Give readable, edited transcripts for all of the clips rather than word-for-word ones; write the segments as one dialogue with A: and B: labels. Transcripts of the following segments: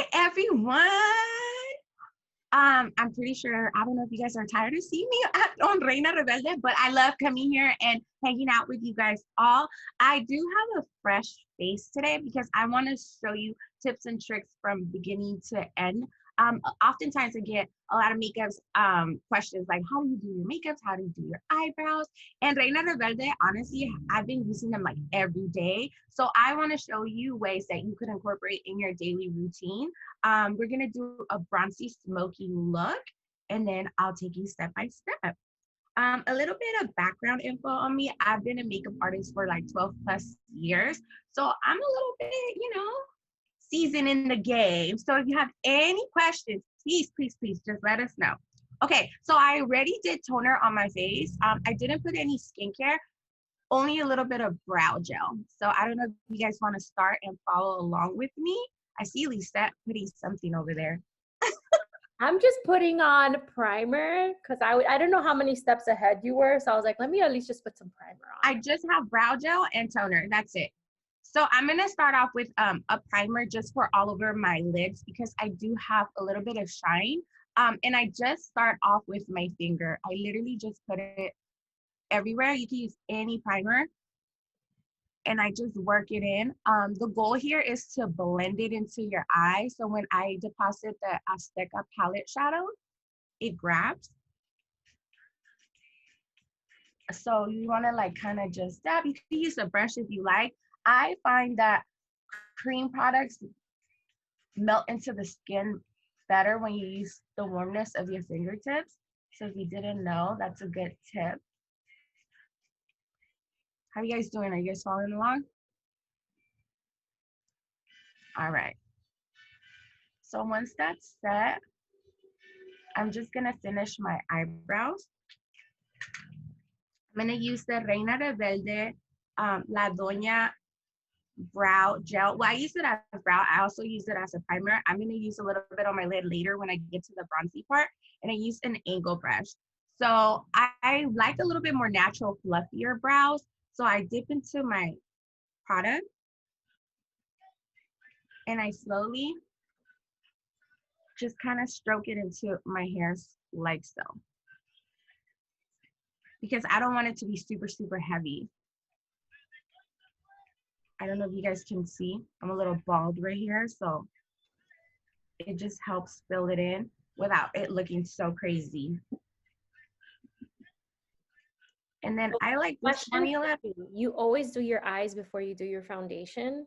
A: Hi, everyone. I'm pretty sure, I don't know if you guys are tired of seeing me on Reina Rebelde, but I love coming here and hanging out with you guys all. I do have a fresh face today because I want to show you tips and tricks from beginning to end. Oftentimes I get a lot of makeups questions like, how do you do your makeups? How do you do your eyebrows? And Reina Rebelde, honestly, I've been using them like every day. So I want to show you ways that you could incorporate in your daily routine. We're gonna do a bronzy smoky look, and then I'll take you step by step. A little bit of background info on me. I've been a makeup artist for like 12 plus years. So I'm a little bit, seasoned in the game. So if you have any questions, please just let us know. Okay, so I already did toner on my face. I didn't put any skincare, only a little bit of brow gel. So I don't know if you guys want to start and follow along with me. I see Lisette putting something over there.
B: I'm just putting on primer because I don't know how many steps ahead you were. So I was like, let me at least just put some primer on.
A: I just have brow gel and toner. That's it. So I'm going to start off with a primer just for all over my lids because I do have a little bit of shine. And I just start off with my finger. I literally just put it everywhere. You can use any primer. And I just work it in. The goal here is to blend it into your eye. So when I deposit the Azteca palette shadow, it grabs. So you wanna like kind of just dab. You can use a brush if you like. I find that cream products melt into the skin better when you use the warmness of your fingertips. So if you didn't know, that's a good tip. How are you guys doing? Are you guys following along? All right. So once that's set, I'm just gonna finish my eyebrows. I'm gonna use the Reina Rebelde La Doña brow gel. Well, I use it as brow. I also use it as a primer. I'm gonna use a little bit on my lid later when I get to the bronzy part, and I use an angle brush. So I like a little bit more natural, fluffier brows. So I dip into my product and I slowly just kind of stroke it into my hairs like so. Because I don't want it to be super, super heavy. I don't know if you guys can see. I'm a little bald right here, so it just helps fill it in without it looking so crazy. And then I like this formula.
B: You always do your eyes before you do your foundation?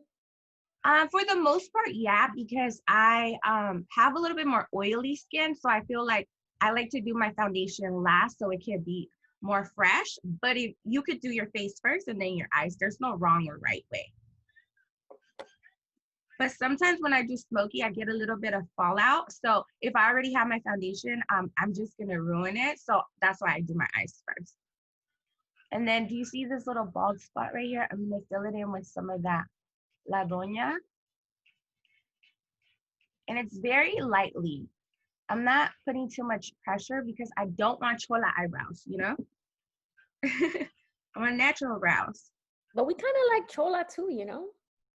A: For the most part, yeah, because I have a little bit more oily skin, so I feel like I like to do my foundation last so it can be more fresh. But if you could do your face first and then your eyes, there's no wrong or right way. But sometimes when I do smoky, I get a little bit of fallout. So if I already have my foundation, I'm just gonna ruin it. So that's why I do my eyes first. And then do you see this little bald spot right here? I'm gonna fill it in with some of that La Doña. And it's very lightly. I'm not putting too much pressure because I don't want chola eyebrows, you know? I want natural brows.
B: But we kind of like chola too, you know?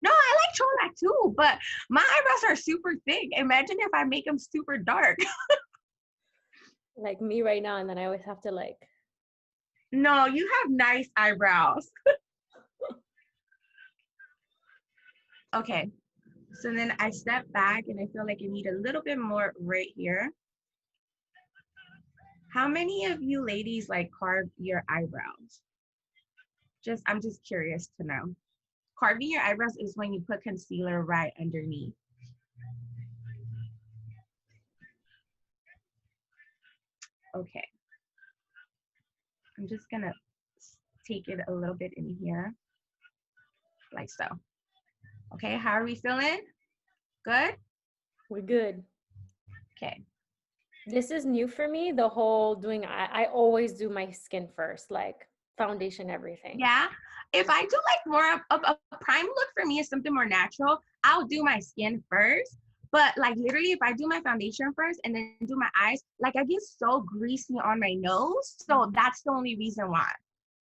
A: No, I like chola too, but my eyebrows are super thick. Imagine if I make them super dark.
B: Like me right now, and then I always have to like.
A: No, you have nice eyebrows. Okay, so then I step back and I feel like I need a little bit more right here. How many of you ladies like carve your eyebrows? I'm just curious to know. Carving your eyebrows is when you put concealer right underneath. Okay. I'm just gonna take it a little bit in here, like so. Okay, how are we feeling? Good?
B: We're good.
A: Okay.
B: This is new for me, the whole doing, I always do my skin first, like foundation, everything.
A: Yeah, if I do like more of a prime look for me is something more natural, I'll do my skin first. But like literally if I do my foundation first and then do my eyes, like I get so greasy on my nose. So that's the only reason why.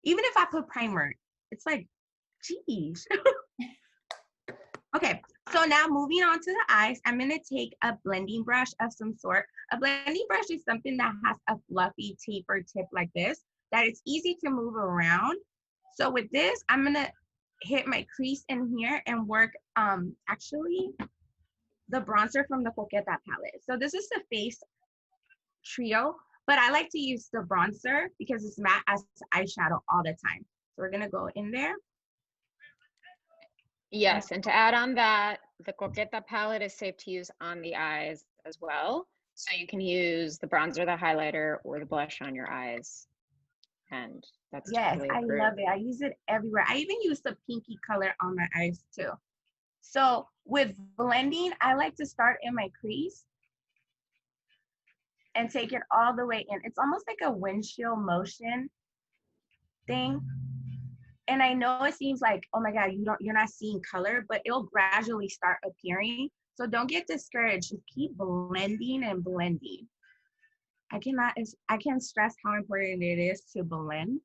A: Even if I put primer, it's like, geez. Okay, So now moving on to the eyes, I'm going to take a blending brush of some sort. A blending brush is something that has a fluffy taper tip like this, that it's easy to move around. So with this, I'm going to hit my crease in here and work actually the bronzer from the Coqueta palette. So this is the face trio, but I like to use the bronzer because it's matte as eyeshadow all the time. So we're going to go in there.
C: Yes, and to add on that, the Coqueta palette is safe to use on the eyes as well. So you can use the bronzer, the highlighter, or the blush on your eyes. And that's totally approved.
A: I love it. I use it everywhere. I even use the pinky color on my eyes too. So with blending, I like to start in my crease and take it all the way in. It's almost like a windshield motion thing. And I know it seems like, oh my God, you're not seeing color, but it'll gradually start appearing. So don't get discouraged. Just keep blending and blending. I can't stress how important it is to blend,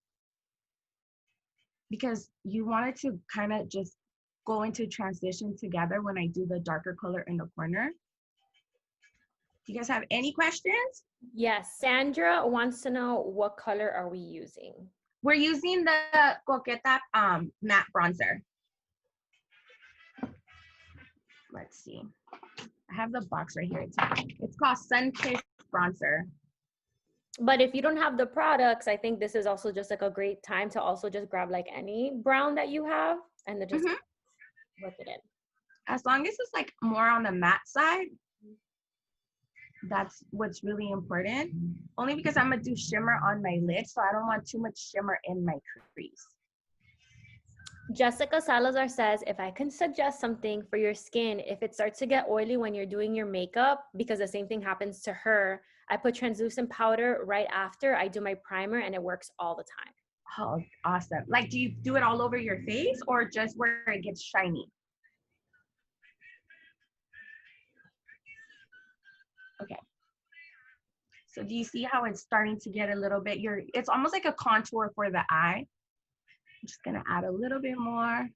A: because you want it to kind of just go into transition together when I do the darker color in the corner. Do you guys have any questions?
B: Yes, Sandra wants to know, what color are we using?
A: We're using the Coqueta matte bronzer. Let's see. I have the box right here. It's called Sun Kissed Bronzer.
B: But if you don't have the products, I think this is also just like a great time to also just grab like any brown that you have and then just work it in.
A: As long as it's like more on the matte side, that's what's really important. Only because I'm gonna do shimmer on my lid, so I don't want too much shimmer in my crease.
B: Jessica Salazar says, if I can suggest something for your skin, if it starts to get oily when you're doing your makeup, because the same thing happens to her, I put translucent powder right after I do my primer and it works all the time.
A: Oh, awesome. Like, do you do it all over your face or just where it gets shiny? Okay. So do you see how it's starting to get a little bit, it's almost like a contour for the eye. I'm just gonna add a little bit more.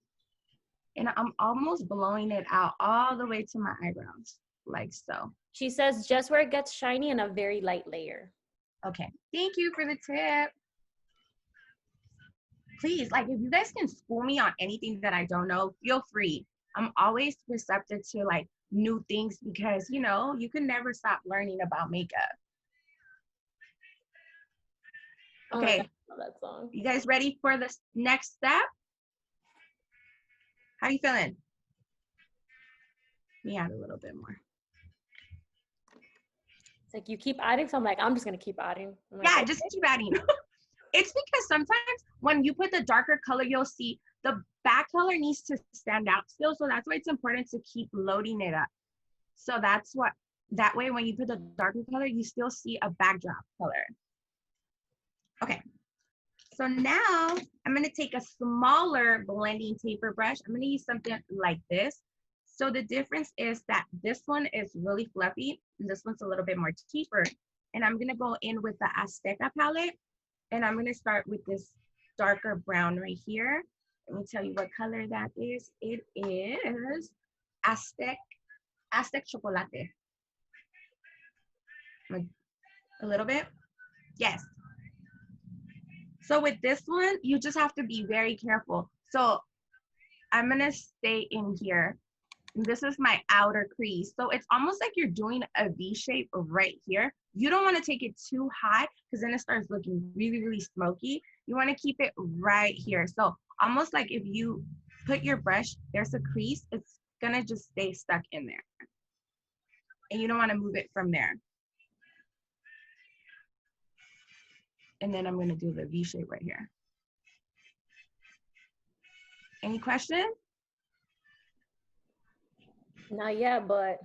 A: And I'm almost blowing it out all the way to my eyebrows, like so.
B: She says just where it gets shiny and a very light layer.
A: Okay, thank you for the tip. Please, like, if you guys can school me on anything that I don't know, feel free. I'm always receptive to like new things because, you know, you can never stop learning about makeup. Okay,
B: that song.
A: You guys ready for the next step? How you feeling? Let me add a little bit more.
B: It's like you keep adding, so I'm like, I'm just gonna keep adding.
A: Yeah, just keep adding. It's because sometimes when you put the darker color, you'll see the back color needs to stand out still. So that's why it's important to keep loading it up. So that way when you put the darker color, you still see a backdrop color. Okay, so now I'm gonna take a smaller blending taper brush. I'm gonna use something like this. So the difference is that this one is really fluffy and this one's a little bit more taper. And I'm gonna go in with the Azteca palette and I'm gonna start with this darker brown right here. Let me tell you what color that is. It is Aztec Chocolate. A little bit, yes. So with this one, you just have to be very careful. So I'm gonna stay in here. This is my outer crease. So it's almost like you're doing a V shape right here. You don't wanna take it too high because then it starts looking really, really smoky. You wanna keep it right here. So almost like if you put your brush, there's a crease, it's gonna just stay stuck in there. And you don't wanna move it from there. And then I'm gonna do the V shape right here. Any questions?
B: Not yet, but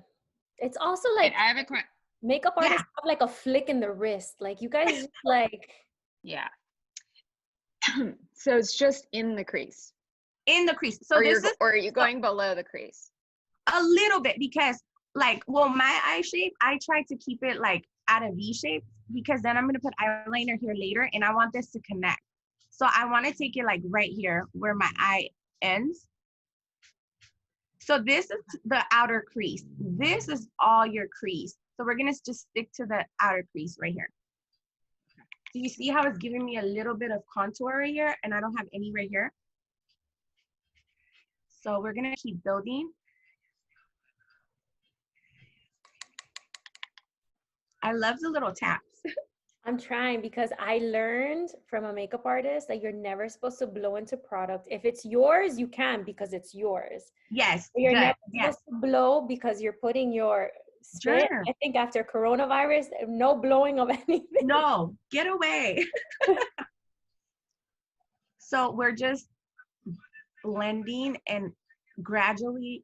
B: it's also like,
C: I have a question.
B: Makeup artists have like a flick in the wrist. Like you guys like.
C: Yeah. So it's just in the crease.
A: In the crease. So
C: or are you going below the crease?
A: A little bit because like, well, my eye shape, I try to keep it like at a V shape because then I'm gonna put eyeliner here later and I want this to connect. So I wanna take it like right here where my eye ends So this is the outer crease. This is all your crease. So we're gonna just stick to the outer crease right here. Do you see how it's giving me a little bit of contour right here and I don't have any right here? So we're gonna keep building. I love the little taps.
B: I'm trying because I learned from a makeup artist that you're never supposed to blow into product. If it's yours, you can because it's yours.
A: Yes,
B: But you're
A: good.
B: never
A: Yes.
B: supposed to blow because you're putting your spit.
A: Sure.
B: I think after coronavirus, no blowing of anything.
A: No, get away. So we're just blending and gradually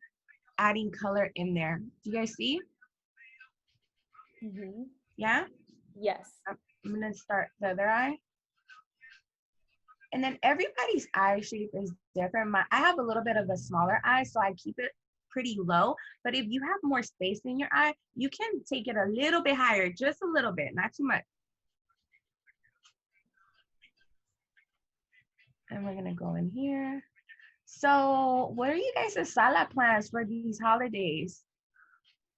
A: adding color in there. Do you guys see?
B: Mm-hmm.
A: Yeah?
B: Yes.
A: I'm gonna start the other eye. And then everybody's eye shape is different. I have a little bit of a smaller eye, so I keep it pretty low. But if you have more space in your eye, you can take it a little bit higher, just a little bit, not too much. And we're gonna go in here. So what are you guys' salad plans for these holidays?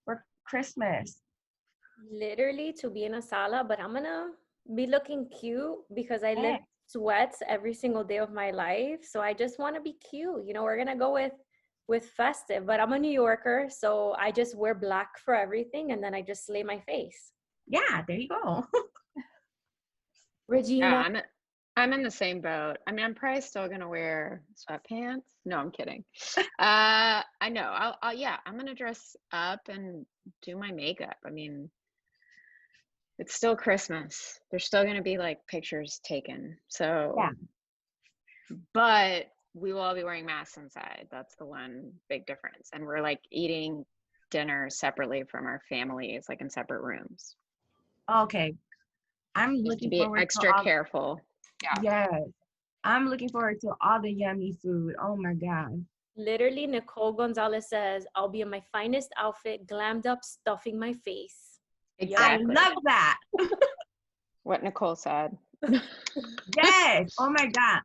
A: For Christmas?
B: Literally to be in a sala, but I'm gonna be looking cute because I live
A: Yeah.
B: sweats every single day of my life. So I just want to be cute. You know, we're gonna go with festive, but I'm a New Yorker, so I just wear black for everything and then I just slay my face.
A: Yeah, there you go.
B: Regina.
C: Yeah, I'm in the same boat. I mean, I'm probably still gonna wear sweatpants. No, I'm kidding. I know. Yeah, I'm gonna dress up and do my makeup. I mean, it's still Christmas. There's still gonna be like pictures taken. So,
A: Yeah.
C: But we will all be wearing masks inside. That's the one big difference. And we're like eating dinner separately from our families, like in separate rooms.
A: Okay. I'm
C: Just to
A: looking
C: be
A: forward
C: extra
A: to all,
C: careful. Yeah.
A: yes. I'm looking forward to all the yummy food. Oh my God.
B: Literally, Nicole Gonzalez says, I'll be in my finest outfit, glammed up, stuffing my face.
C: Exactly.
A: I love that.
C: What Nicole said.
A: Yes. Oh my God.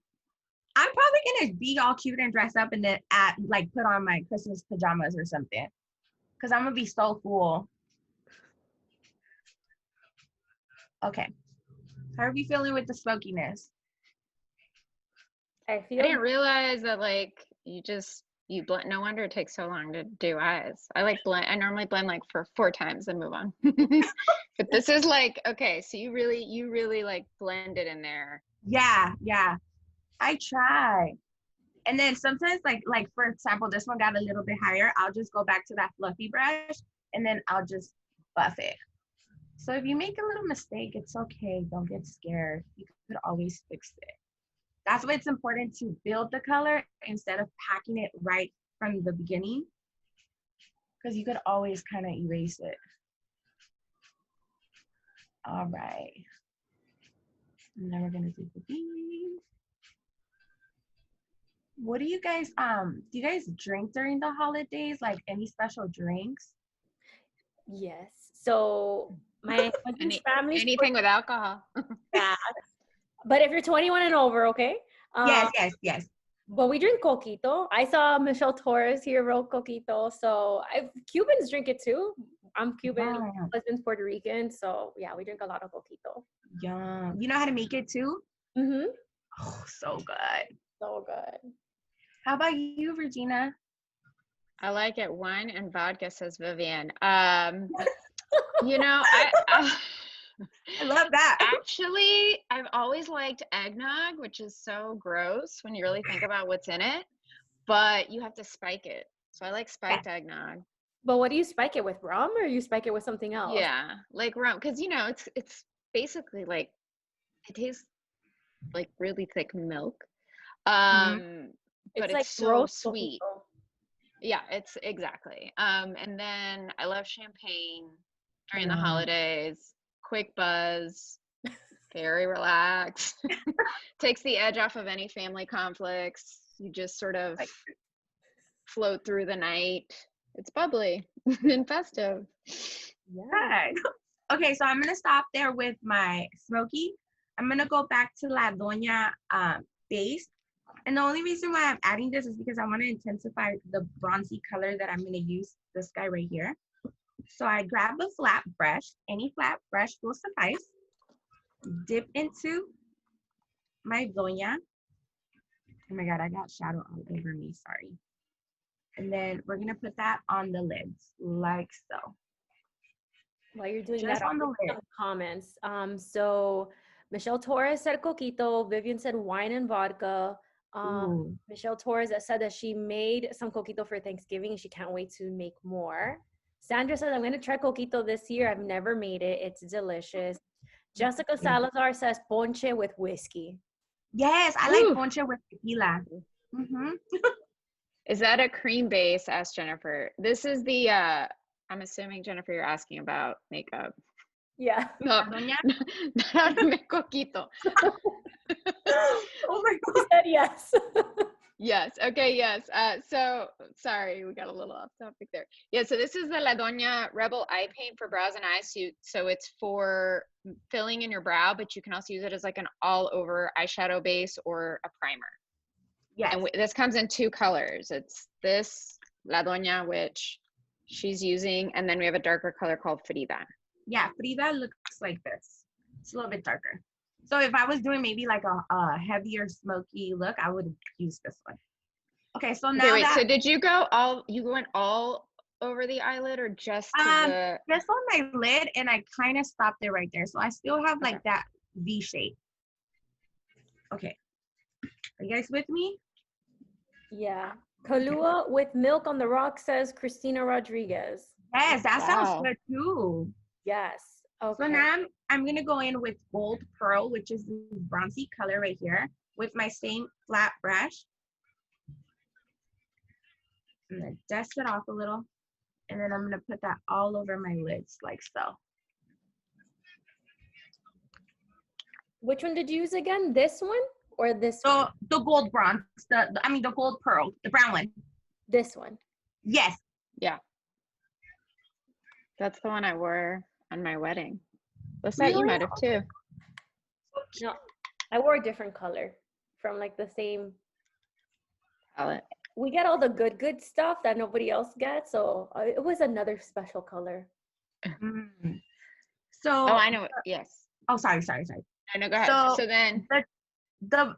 A: I'm probably gonna be all cute and dress up and then put on my Christmas pajamas or something. Cause I'm gonna be so cool. Okay. How are we feeling with the smokiness?
B: I
C: I
B: feel
C: didn't realize that like you blend. No wonder it takes so long to do eyes. I normally blend like for 4 times and move on. But this is like, okay, so you really like blend it in there.
A: Yeah. I try. And then sometimes like for example, this one got a little bit higher. I'll just go back to that fluffy brush and then I'll just buff it. So if you make a little mistake, it's okay. Don't get scared. You could always fix it. That's why it's important to build the color instead of packing it right from the beginning, because you could always kind of erase it. All right. And then we're gonna do the beans. What do you guys drink during the holidays? Like any special drinks?
B: yes. So my husband's family,
C: Anything with alcohol.
B: yeah. But if you're 21 and over, okay.
A: Yes.
B: But we drink coquito. I saw Michelle Torres here wrote coquito. So Cubans drink it too. I'm Cuban,
A: Wow.
B: husband's Puerto Rican. So yeah, we drink a lot of coquito.
A: Yum. You know how to make it too?
B: Mm-hmm.
A: Oh, so good.
B: So good.
A: How about you, Regina?
C: I like it. Wine and vodka, says Vivian. You know,
A: I love that.
C: actually, I've always liked eggnog, which is so gross when you really think about what's in it, but you have to spike it. So I like spiked eggnog.
B: But what do you spike it with? Rum, or you spike it with something else?
C: Yeah, like rum, because you know, it's basically like it tastes like really thick milk. But it's
B: like
C: so sweet.
B: coquito.
C: Yeah, it's exactly. And then I love champagne during the holidays. Quick buzz, very relaxed. Takes the edge off of any family conflicts. You just sort of float through the night. It's bubbly and festive.
A: Yeah. Okay, so I'm gonna stop there with my Smokey. I'm gonna go back to La Doña base. And the only reason why I'm adding this is because I want to intensify the bronzy color that I'm going to use, this guy right here. So I grab a flat brush. Any flat brush will suffice. Dip into my doña. Oh my God, I got shadow all over me, sorry. And then we're going to put that on the lids, like so.
B: While you're doing
A: Just
B: that,
A: on the
B: I'll read
A: lid.
B: some comments. So Michelle Torres said coquito. Vivian said wine and vodka. Michelle Torres that said that she made some coquito for Thanksgiving and she can't wait to make more. Sandra says, I'm going to try coquito this year. I've never made it. It's delicious. Jessica Salazar says ponche with whiskey.
A: Yes, I like ponche with tequila.
C: Is that a cream base? Asked Jennifer. This is the, I'm assuming, Jennifer, you're asking about makeup.
B: Yeah.
C: No, not a coquito.
A: Oh my God.
B: She said yes.
C: Yes. Okay. Yes. So sorry, we got a little off topic there. Yeah. So this is the La Doña Rebel eye paint for brows and eyes. So it's for filling in your brow, but you can also use it as like an all over eyeshadow base or a primer.
A: Yes.
C: And this comes in 2 colors. It's this La Doña, which she's using, and then we have a darker color called Frida.
A: Yeah, Frida looks like this. It's a little bit darker. So if I was doing maybe like a heavier smoky look, I would use this one. Okay, so now
C: wait, so did you go you went all over the eyelid or just to the...
A: Just on my lid, and I kind of stopped it right there. So I still have like that V shape. Okay. Are you guys with me?
B: Yeah. Kahlua with milk on the rock, says Christina Rodriguez.
A: Yes, that sounds good too.
B: Yes. Okay.
A: So now I'm gonna go in with Gold Pearl, which is this bronzy color right here, with my same flat brush. I'm gonna dust it off a little, and then I'm gonna put that all over my lids like so.
B: Which one did you use again? This one or this one?
A: The gold bronze, the gold pearl, the brown one.
B: This one.
A: Yes.
C: Yeah. That's the one I wore on my wedding. What's that? You might have too.
B: No, I wore a different color from like the same
C: palette.
B: We get all the good stuff that nobody else gets, so it was another special color.
A: So
C: I know. Yes.
A: Oh, sorry.
C: I know. Go ahead. So then
A: the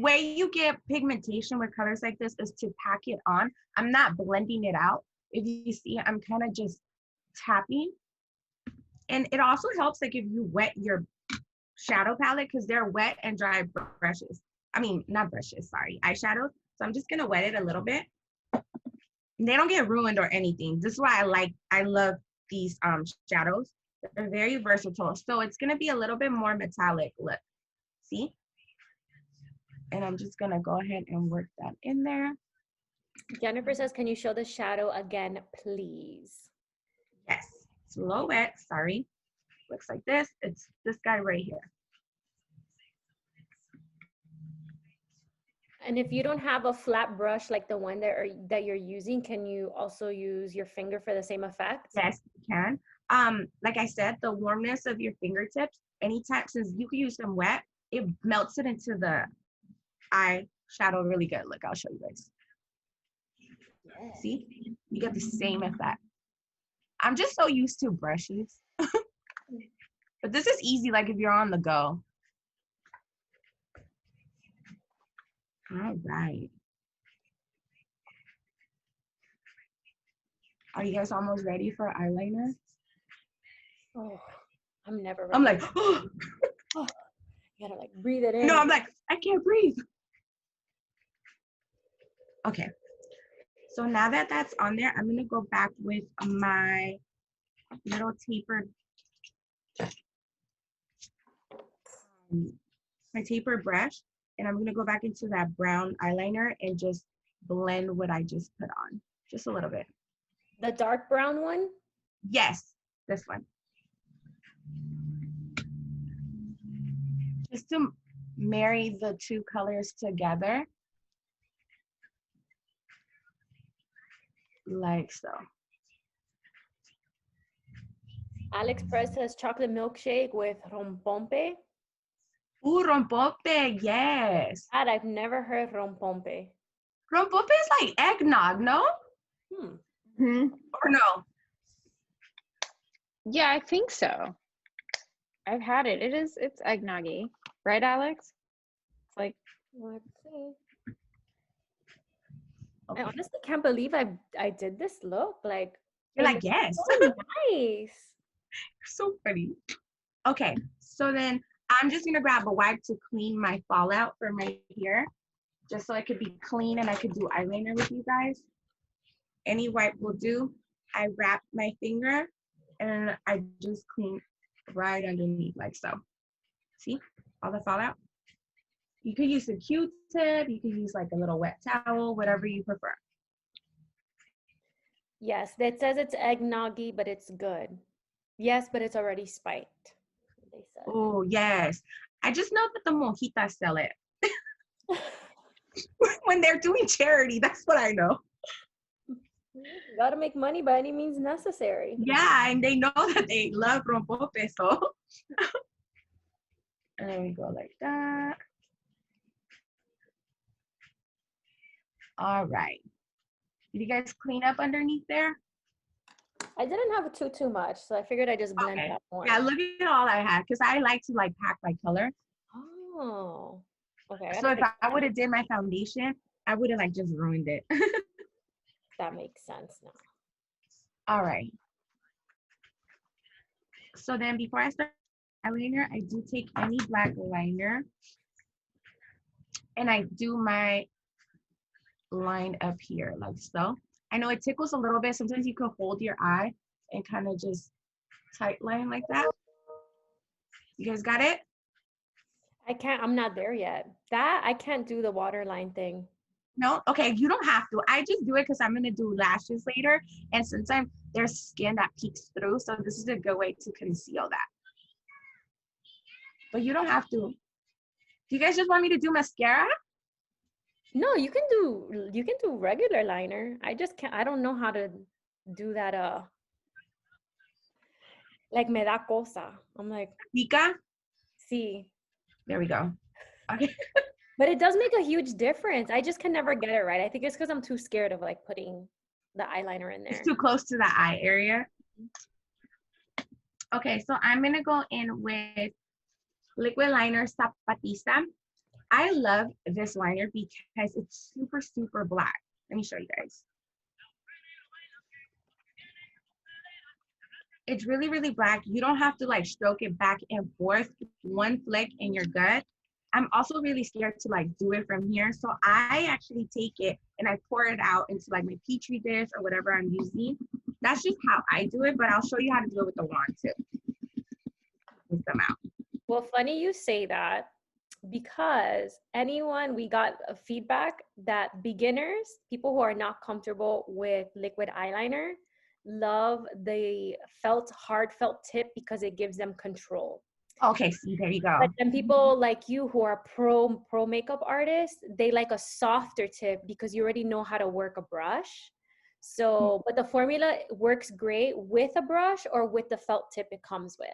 A: way you get pigmentation with colors like this is to pack it on. I'm not blending it out. If you see, I'm kind of just tapping. And it also helps like if you wet your shadow palette, because they're wet and dry brushes. I mean, not brushes, sorry, eyeshadows. So I'm just gonna wet it a little bit. They don't get ruined or anything. This is why I love these shadows. They're very versatile. So it's gonna be a little bit more metallic look. See? And I'm just gonna go ahead and work that in there.
B: Jennifer says, can you show the shadow again, please?
A: Yes, it's a little wet, sorry. Looks like this. It's this guy right here.
B: And if you don't have a flat brush like the one that you're using, can you also use your finger for the same effect?
A: Yes, you can. Like I said, the warmness of your fingertips, anytime, since you can use them wet, it melts it into the eyeshadow really good. Look, I'll show you guys. Yeah. See, you get the same effect. I'm just so used to brushes. But this is easy, like if you're on the go. All right. Are you guys almost ready for eyeliner?
B: Oh, I'm never ready.
A: I'm like,
B: oh, you gotta like breathe it in.
A: No, I'm like, I can't breathe. Okay. So now that that's on there, I'm gonna go back with my little tapered, brush, and I'm gonna go back into that brown eyeliner and just blend what I just put on, just a little bit.
B: The dark brown one?
A: Yes, this one. Just to marry the two colors together. Like so.
B: Alex Perez says chocolate milkshake with rompompe.
A: Ooh, rompope, yes.
B: God, I've never heard rompompe.
A: Rompope is like eggnog, no?
C: Hmm.
A: Or no?
C: Yeah, I think so. I've had it. It's eggnoggy. Right, Alex? It's like,
B: Let's see.
A: Okay.
B: I honestly can't believe I did this look. Like,
A: You're
B: it
A: like,
B: looks
A: yes.
B: so nice.
A: So funny. Okay, so then I'm just gonna grab a wipe to clean my fallout from right here, just so it could be clean and I could do eyeliner with you guys. Any wipe will do. I wrap my finger and I just clean right underneath like so. See all the fallout? You could use a Q-tip, you could use like a little wet towel, whatever you prefer.
B: Yes, that says it's eggnoggy, but it's good. Yes, but it's already spiked, they said.
A: Oh, yes. I just know that the mojitas sell it. When they're doing charity, that's what I know.
B: Gotta make money by any means necessary.
A: Yeah, and they know that they love rompope, so. And then we go like that. All right. Did you guys clean up underneath there?
B: I didn't have too much, so I figured I just blend it
A: Okay.
B: out more.
A: Yeah, look at all I had because I like to like pack by color.
B: Oh, okay.
A: So if I would have did my foundation, I would have like just ruined it.
B: That makes sense now.
A: All right. So then before I start eyeliner, I do take any black liner and I do my line up here like so. I know it tickles a little bit. Sometimes you could hold your eye and kind of just tight line like that. You guys got it?
B: I'm not there yet. That, I can't do the waterline thing.
A: No? Okay, you don't have to. I just do it because I'm going to do lashes later. And sometimes there's skin that peeks through. So this is a good way to conceal that. But you don't have to. Do you guys just want me to do mascara?
B: No, you can do regular liner. I just can't, I don't know how to do that like me da cosa. I'm like,
A: Pica?
B: see.
A: There we go. Okay.
B: But it does make a huge difference. I just can never get it right. I think it's because I'm too scared of like putting the eyeliner in there.
A: It's too close to the eye area. Okay, so I'm gonna go in with liquid liner Zapatista. I love this liner because it's super, super black. Let me show you guys. It's really, really black. You don't have to like stroke it back and forth. One flick in your gut. I'm also really scared to like do it from here. So I actually take it and I pour it out into like my Petri dish or whatever I'm using. That's just how I do it, but I'll show you how to do it with the wand too. Get them out.
B: Well, funny you say that because we got a feedback that beginners, people who are not comfortable with liquid eyeliner, love the hard felt tip because it gives them control.
A: Okay, see, there you go.
B: But then people like you who are pro makeup artists, they like a softer tip because you already know how to work a brush. So, but the formula works great with a brush or with the felt tip it comes with.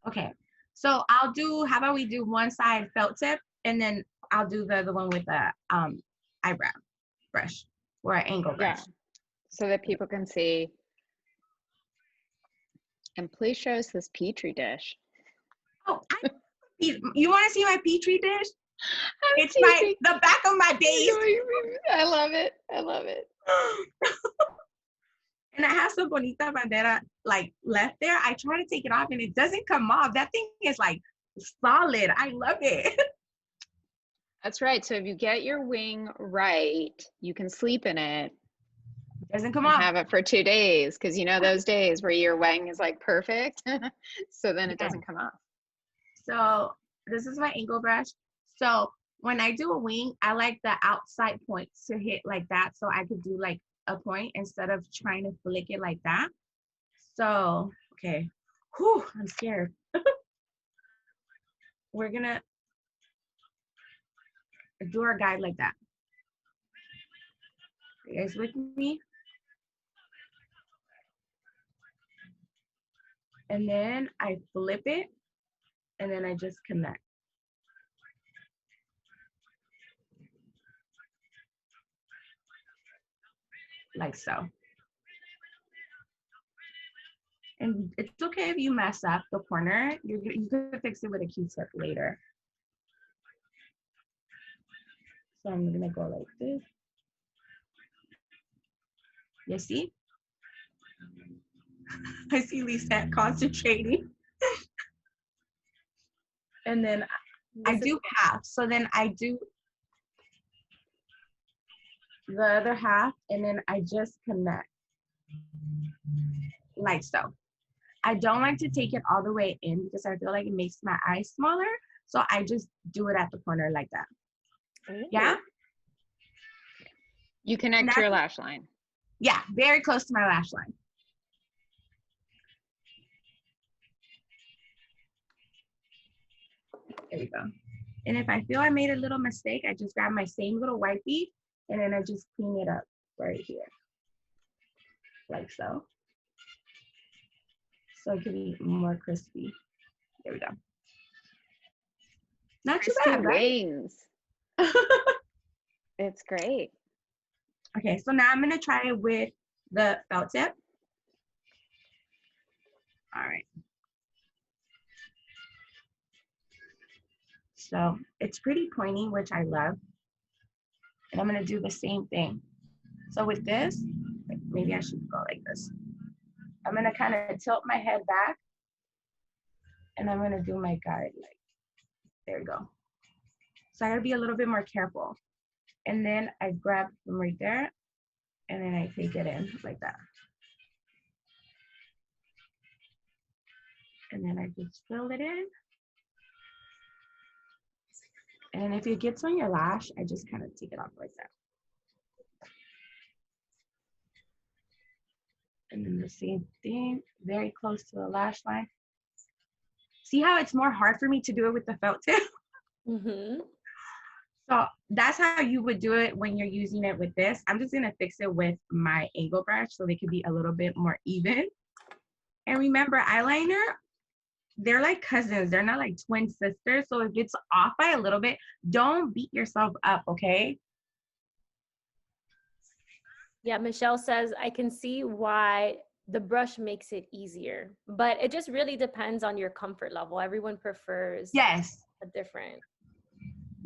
A: Okay, so how about we do one side felt tip and then I'll do the other one with the eyebrow brush or an angle brush.
C: yeah, so that people can see. And please show us this Petri dish.
A: Oh, you want to see my Petri dish? It's
C: teasing.
A: the back of my base.
C: I love it. I love it.
A: And I have some bonita bandera like left there. I try to take it off and it doesn't come off. That thing is like solid. I love it.
C: That's right. So if you get your wing right, you can sleep in it.
A: It doesn't come
C: and
A: off.
C: have it for 2 days because you know those days where your wing is like perfect. So then it doesn't come off.
A: So this is my angle brush. So when I do a wing, I like the outside points to hit like that. So I could do like a point instead of trying to flick it like that. So, okay. Whew, I'm scared. We're gonna do our guide like that. You guys with me? And then I flip it and then I just connect. like so. And it's okay if you mess up the corner. You could fix it with a Q-tip later. So I'm gonna go like this. You see? I see Lisa concentrating. And then I do half. So then I do the other half, and then I just connect like so. I don't like to take it all the way in because I feel like it makes my eyes smaller. So I just do it at the corner like that. Ooh. Yeah?
C: You connect your lash line.
A: Yeah, very close to my lash line. There we go. And if I feel I made a little mistake, I just grab my same little wipey and then I just clean it up right here. Like so. So it can be more crispy. There we go. Not too bad, right?
C: Wings. It's great.
A: Okay, so now I'm gonna try it with the felt tip. All right. So it's pretty pointy, which I love. And I'm gonna do the same thing. So with this, maybe I should go like this. I'm gonna kind of tilt my head back and I'm gonna do my guide like, there we go. So I gotta be a little bit more careful. And then I grab from right there and then I take it in like that. And then I just fill it in. And if it gets on your lash, I just kind of take it off like that. And then the same thing, very close to the lash line. See how it's more hard for me to do it with the felt tip?
B: Mm-hmm.
A: So that's how you would do it when you're using it with this. I'm just gonna fix it with my angle brush so they can be a little bit more even. And remember, eyeliner, they're like cousins. They're not like twin sisters. So if it's off by a little bit, don't beat yourself up, okay?
B: Yeah, Michelle says, I can see why the brush makes it easier, but it just really depends on your comfort level. Everyone prefers a different.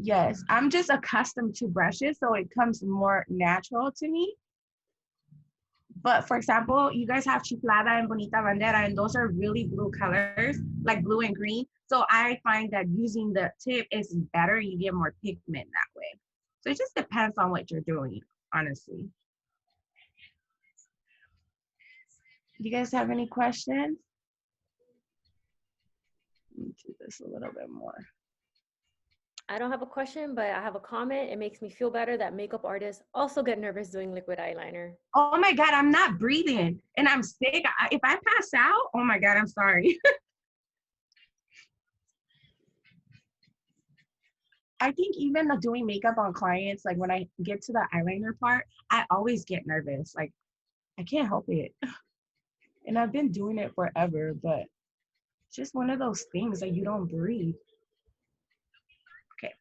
A: Yes, I'm just accustomed to brushes, so it comes more natural to me. But for example, you guys have Chiflada and Bonita Bandera, and those are really blue colors, like blue and green. So I find that using the tip is better. You get more pigment that way. So it just depends on what you're doing, honestly. Do you guys have any questions? Let me do this a little bit more.
B: I don't have a question, but I have a comment. It makes me feel better that makeup artists also get nervous doing liquid eyeliner.
A: Oh my God, I'm not breathing and I'm sick. If I pass out, oh my God, I'm sorry. I think even doing makeup on clients, like when I get to the eyeliner part, I always get nervous. Like I can't help it. And I've been doing it forever, but it's just one of those things that you don't breathe. Okay.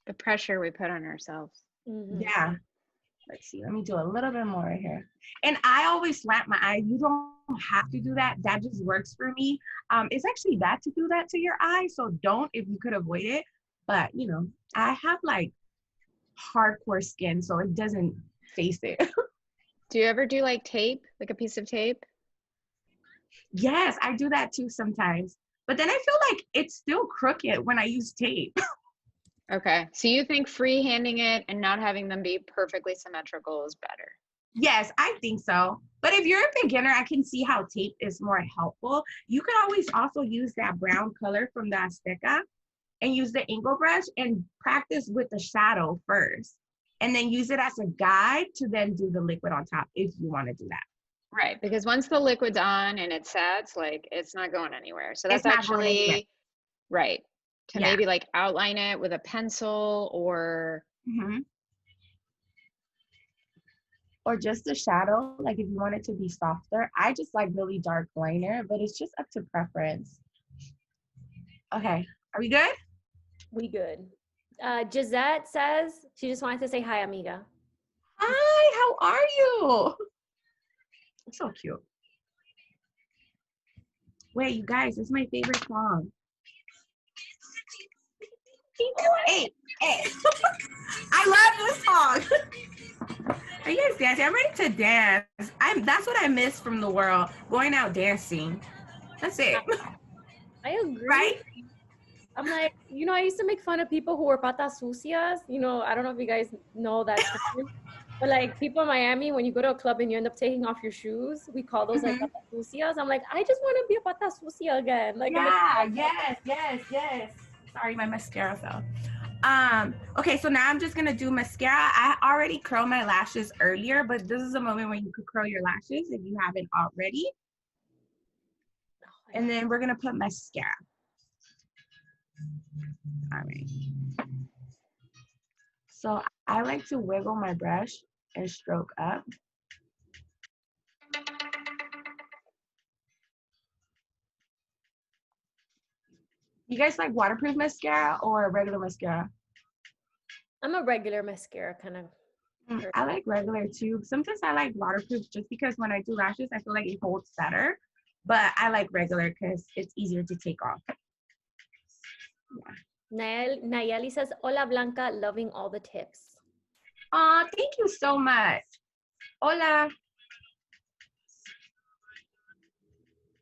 C: The pressure we put on ourselves.
B: Mm-hmm.
A: Yeah. Let's see, let me do a little bit more right here. And I always slap my eye. You don't have to do that. That just works for me. It's actually bad to do that to your eye. So don't if you could avoid it. But, you know, I have like hardcore skin, so it doesn't face it.
C: Do you ever do like tape, like a piece of tape?
A: Yes, I do that too sometimes. But then I feel like it's still crooked when I use tape.
C: Okay, so you think freehanding it and not having them be perfectly symmetrical is better?
A: Yes, I think so. But if you're a beginner, I can see how tape is more helpful. You could always also use that brown color from the Azteca and use the angle brush and practice with the shadow first. And then use it as a guide to then do the liquid on top if you want to do that.
C: Right, because once the liquid's on and it sets, like it's not going anywhere. So that's actually, right, to maybe like outline it with a pencil or
A: or just a shadow, like if you want it to be softer. I just like really dark liner, but it's just up to preference. Okay, are we good?
B: We good. Gisette says she just wanted to say hi, amiga.
A: Hi, how are you? So cute. Wait, you guys, this is my favorite song. Hey, hey. I love this song. Are you guys dancing? I'm ready to dance. That's what I miss from the world. Going out dancing. That's it.
B: I agree.
A: Right?
B: I'm like, I used to make fun of people who were patas sucias. I don't know if you guys know that term. But like people in Miami, when you go to a club and you end up taking off your shoes, we call those like patas sucias. I'm like, I just want to be a pata sucia again. Like,
A: yeah, yes. Sorry, my mascara fell. Okay, so now I'm just gonna do mascara. I already curled my lashes earlier, but this is a moment when you could curl your lashes if you haven't already. And then we're gonna put mascara. All right. So I like to wiggle my brush and stroke up. You guys like waterproof mascara or regular mascara?
B: I'm a regular mascara kind of.
A: I like regular too. Sometimes I like waterproof just because when I do lashes, I feel like it holds better. But I like regular because it's easier to take off.
B: Yeah. Nayeli says, Hola Blanca, loving all the tips.
A: Aw, thank you so much. Hola.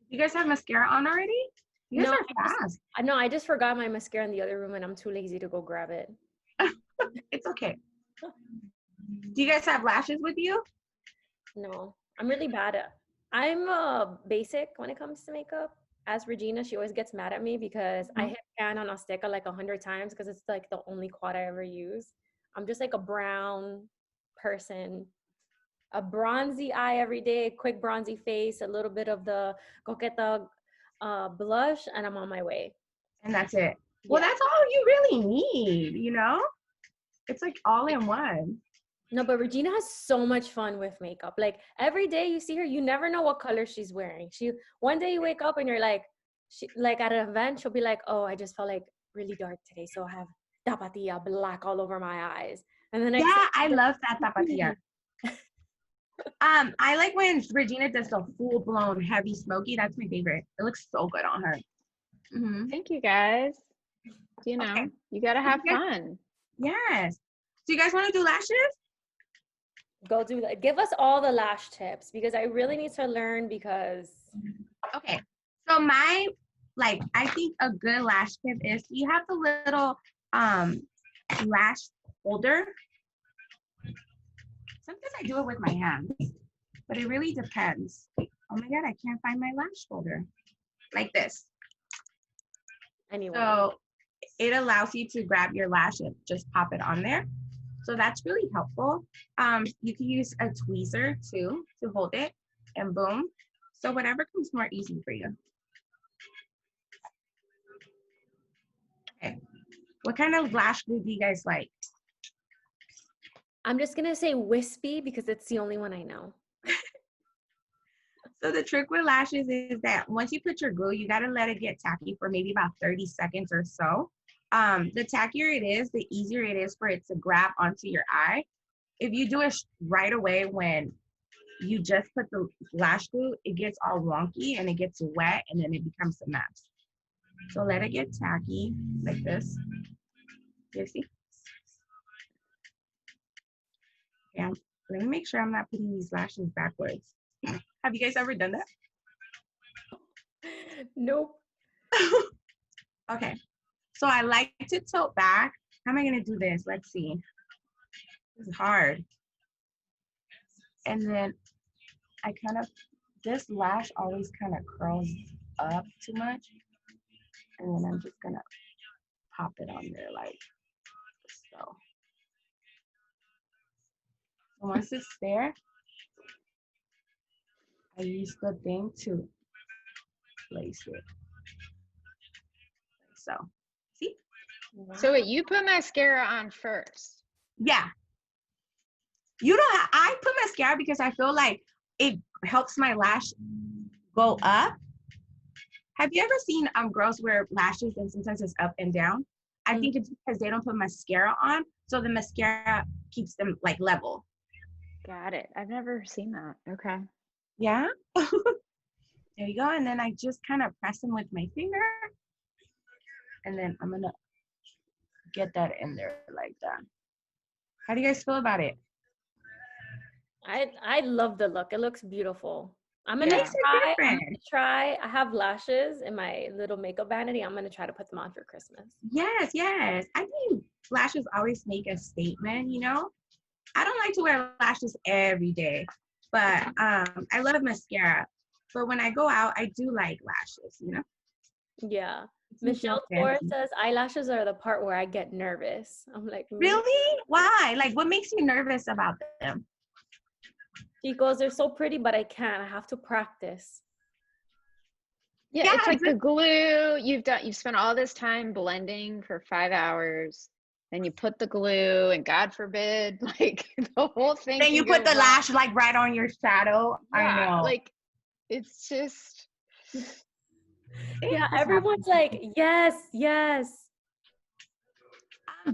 A: You guys have mascara on already? You guys are fast.
B: I just forgot my mascara in the other room and I'm too lazy to go grab it.
A: It's okay. Do you guys have lashes with you?
B: No, I'm really bad at. I'm basic when it comes to makeup. As Regina, she always gets mad at me because I hit pan on Azteca like 100 times because it's like the only quad I ever use. I'm just like a brown person, a bronzy eye every day, quick bronzy face, a little bit of the Coqueta blush, and I'm on my way.
A: And that's it. Well, that's all you really need, It's like all in one.
B: No, but Regina has so much fun with makeup. Like every day you see her, you never know what color she's wearing. One day you wake up and you're like, like at an event, she'll be like, oh, I just felt like really dark today, so I have tapatía black all over my eyes. And then
A: I love that tapatía. I like when Regina does the full blown heavy smoky. That's my favorite. It looks so good on her.
C: Thank you guys. You gotta have fun.
A: Yes. Do you guys want to do lashes?
B: Go do that. Give us all the lash tips because I really need to learn because.
A: Okay. So I think a good lash tip is you have the little lash holder. Sometimes I do it with my hands, but it really depends. Oh my God, I can't find my lash holder. Like this.
B: Anyway.
A: So it allows you to grab your lash and just pop it on there. So that's really helpful. You can use a tweezer too to hold it and boom. So whatever comes more easy for you. Okay. What kind of lash glue do you guys like?
B: I'm just going to say wispy because it's the only one I know.
A: So the trick with lashes is that once you put your glue, you got to let it get tacky for maybe about 30 seconds or so. The tackier it is, the easier it is for it to grab onto your eye. If you do it right away when you just put the lash glue, it gets all wonky and it gets wet and then it becomes a mess. So let it get tacky like this. You see? Yeah. Let me make sure I'm not putting these lashes backwards. Have you guys ever done that?
B: Nope.
A: Okay. So I like to tilt back. How am I going to do this? Let's see. This is hard. And then I this lash always kind of curls up too much. And then I'm just going to pop it on there like so. So once it's there, I use the thing to place it. So, see?
C: So wait, you put mascara on first?
A: Yeah. I put mascara because I feel like it helps my lash go up. Have you ever seen girls wear lashes and sometimes it's up and down? I think it's because they don't put mascara on, so the mascara keeps them like level.
C: Got it. I've never seen that. Okay.
A: Yeah. There you go. And then I just kind of press them with my finger. And then I'm going to get that in there like that. How do you guys feel about it?
B: I love the look. It looks beautiful. I'm
A: It
B: gonna
A: makes it
B: try.
A: different.
B: I have lashes in my little makeup vanity. I'm gonna try to put them on for Christmas.
A: Yes, yes. I think lashes always make a statement, you know? I don't like to wear lashes every day, but I love mascara. But when I go out, I do like lashes, you know?
B: Yeah.
A: It seems so
B: Michelle Torres
A: fancy.
B: says eyelashes are the part where I get nervous. I'm like,
A: Really? Why? Like, what makes you nervous about them?
B: She goes, they're so pretty, but I can't. I have to practice.
C: Yeah,
A: Yeah,
C: it's like the glue. You've spent all this time blending for 5 hours. Then you put the glue, and God forbid, like the whole thing
A: then
C: can
A: you
C: go
A: put the
C: wrong.
A: lash like right on your shadow. I
C: Yeah,
A: know.
C: like it's just
B: Yeah,
A: It
B: everyone's like, yes, yes.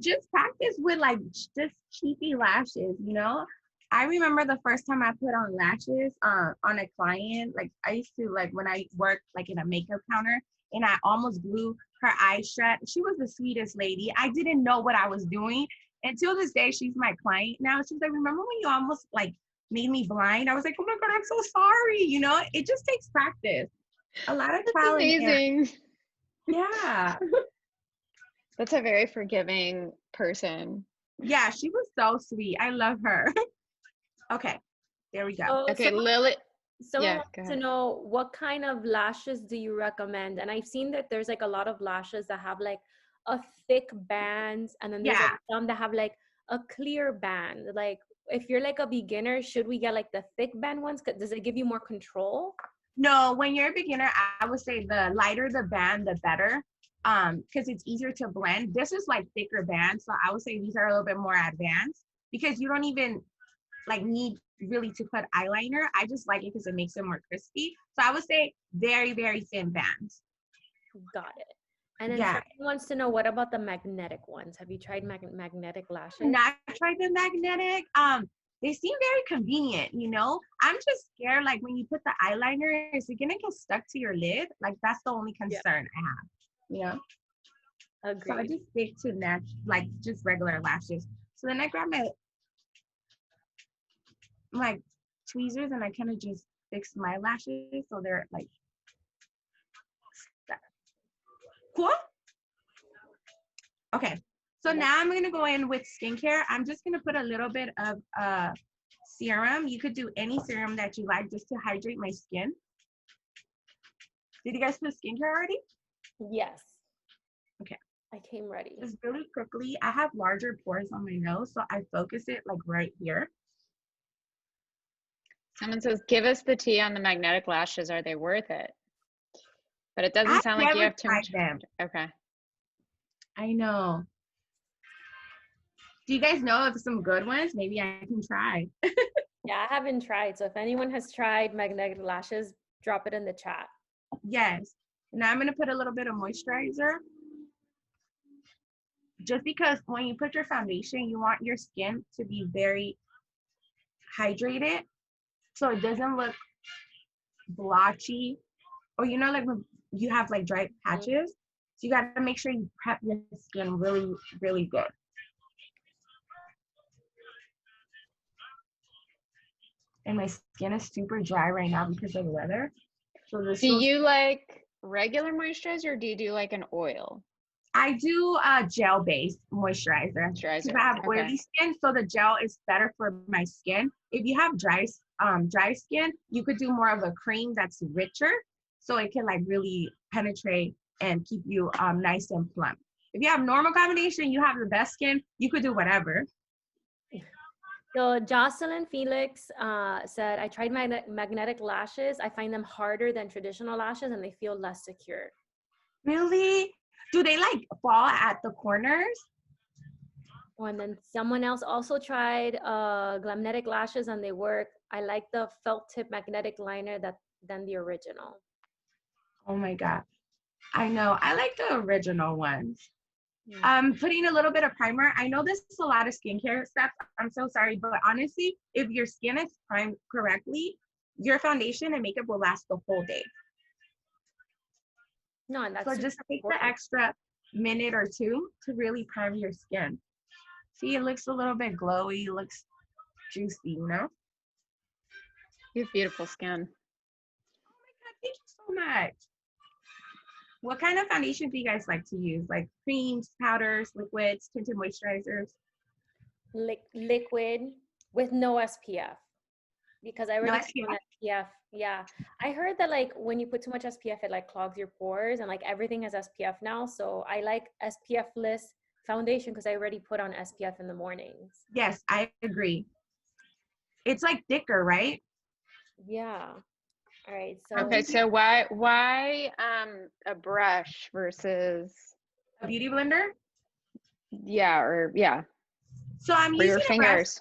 A: just practice with like just cheapy lashes, you know? I remember the first time I put on lashes on a client, like I used to like when I worked like in a makeup counter and I almost blew her eye shut. She was the sweetest lady. I didn't know what I was doing. Until this day, she's my client now. She's like, remember when you almost like made me blind? I was like, oh my God, I'm so sorry. You know, it just takes practice. A lot of
C: that's
A: trial and error.
C: amazing.
A: Yeah.
C: That's a very forgiving person.
A: Yeah, she was so sweet. I love her. Okay, there we go.
B: So
C: Okay, Lily.
B: someone
C: Yeah,
B: wants
C: go
B: to
C: ahead.
B: know what kind of lashes do you recommend? And I've seen that there's like a lot of lashes that have like a thick band, and then there's like
A: Yeah.
B: some that have like a clear band. Like if you're like a beginner, should we get like the thick band ones? Does it give you more control?
A: No, when you're a beginner, I would say the lighter the band, the better. Because it's easier to blend. This is like thicker bands, so I would say these are a little bit more advanced because you don't even like need really to put eyeliner. I just like it because it makes it more crispy. So I would say very, very thin bands.
B: Got it. And then
A: Yeah.
B: someone wants to know, what about the magnetic ones? Have you tried magnetic lashes?
A: Not tried the magnetic. They seem very convenient, you know. I'm just scared, like when you put the eyeliner, is it gonna get stuck to your lid? Like that's the only concern I have, you know. So I
B: Agreed.
A: just stick to like just regular lashes. So then I grab my tweezers and I kind of just fix my lashes so they're like stuck. Cool. Okay. So now I'm gonna go in with skincare. I'm just gonna put a little bit of serum. You could do any serum that you like just to hydrate my skin. Did you guys put skincare already?
B: Yes.
A: Okay.
B: I came ready.
A: Just really quickly, I have larger pores on my nose, so I focus it like right here.
C: Someone says, give us the tea on the magnetic lashes. Are they worth it? But it doesn't sound like you have too much.
A: Them.
C: Okay.
A: I know. Do you guys know of some good ones? Maybe I can try.
B: Yeah, I haven't tried. So if anyone has tried magnetic lashes, drop it in the chat.
A: Yes. Now I'm going to put a little bit of moisturizer. Just because when you put your foundation, you want your skin to be very hydrated so it doesn't look blotchy. Or you know, like when you have like dry patches. So you got to make sure you prep your skin really, really good. And my skin is super dry right now because of the weather. So
C: Do you like regular moisturizer or do you do like an oil?
A: I do gel-based moisturizer. Because I have oily skin, so the gel is better for my skin. If you have dry skin, you could do more of a cream that's richer, so it can like really penetrate and keep you nice and plump. If you have normal combination, you have the best skin, you could do whatever.
B: So Jocelyn Felix said, I tried my magnetic lashes. I find them harder than traditional lashes and they feel less secure.
A: Really? Do they like fall at the corners?
B: Oh, and then someone else also tried Glamnetic lashes and they work. I like the felt tip magnetic liner than the original.
A: Oh my God. I know. I like the original ones. Putting a little bit of primer. I know this is a lot of skincare steps. I'm so sorry, but honestly, if your skin is primed correctly, your foundation and makeup will last the whole day.
B: No, and that's
A: so just take the extra minute or two to really prime your skin. See, it looks a little bit glowy, looks juicy, you know?
C: You have beautiful skin.
A: Oh my God, thank you so much. What kind of foundation do you guys like to use? Like creams, powders, liquids, tinted moisturizers?
B: Liquid with no SPF. Because I already put on SPF. Yeah. I heard that like when you put too much SPF, it like clogs your pores, and like everything has SPF now. So I like SPF-less foundation because I already put on SPF in the mornings.
A: Yes, I agree. It's like thicker, right?
B: Yeah. All right. So
C: okay, so why a brush versus
A: a beauty blender?
C: Yeah.
A: So I'm
C: for
A: using
C: your fingers.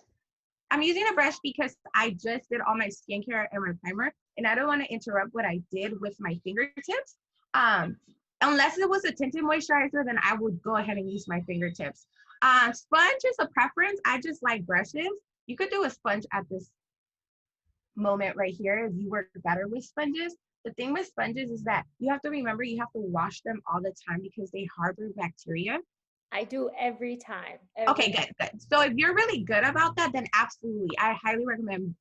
A: I'm using a brush because I just did all my skincare and my primer, and I don't want to interrupt what I did with my fingertips. Unless it was a tinted moisturizer, then I would go ahead and use my fingertips. Sponge is a preference. I just like brushes. You could do a sponge at this moment right here if you work better with sponges. The thing with sponges is that you have to remember you have to wash them all the time because they harbor bacteria.
B: I do every time.
A: Okay, good. So if you're really good about that, then absolutely, I highly recommend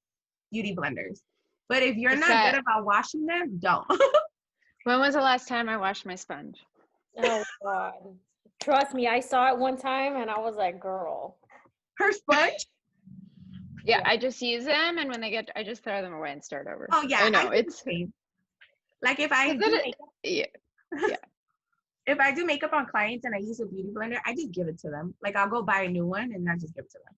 A: beauty blenders. But if you're not good about washing them, don't.
C: When was the last time I washed my sponge?
B: Oh God. Trust me, I saw it one time and I was like, girl.
A: Her sponge?
C: Yeah, I just use them, and when they get, I just throw them away and start over.
A: Oh yeah,
C: I know it's
A: like if I do makeup,
C: yeah.
A: if I do makeup on clients and I use a beauty blender, I just give it to them. Like I'll go buy a new one and I just give it to them.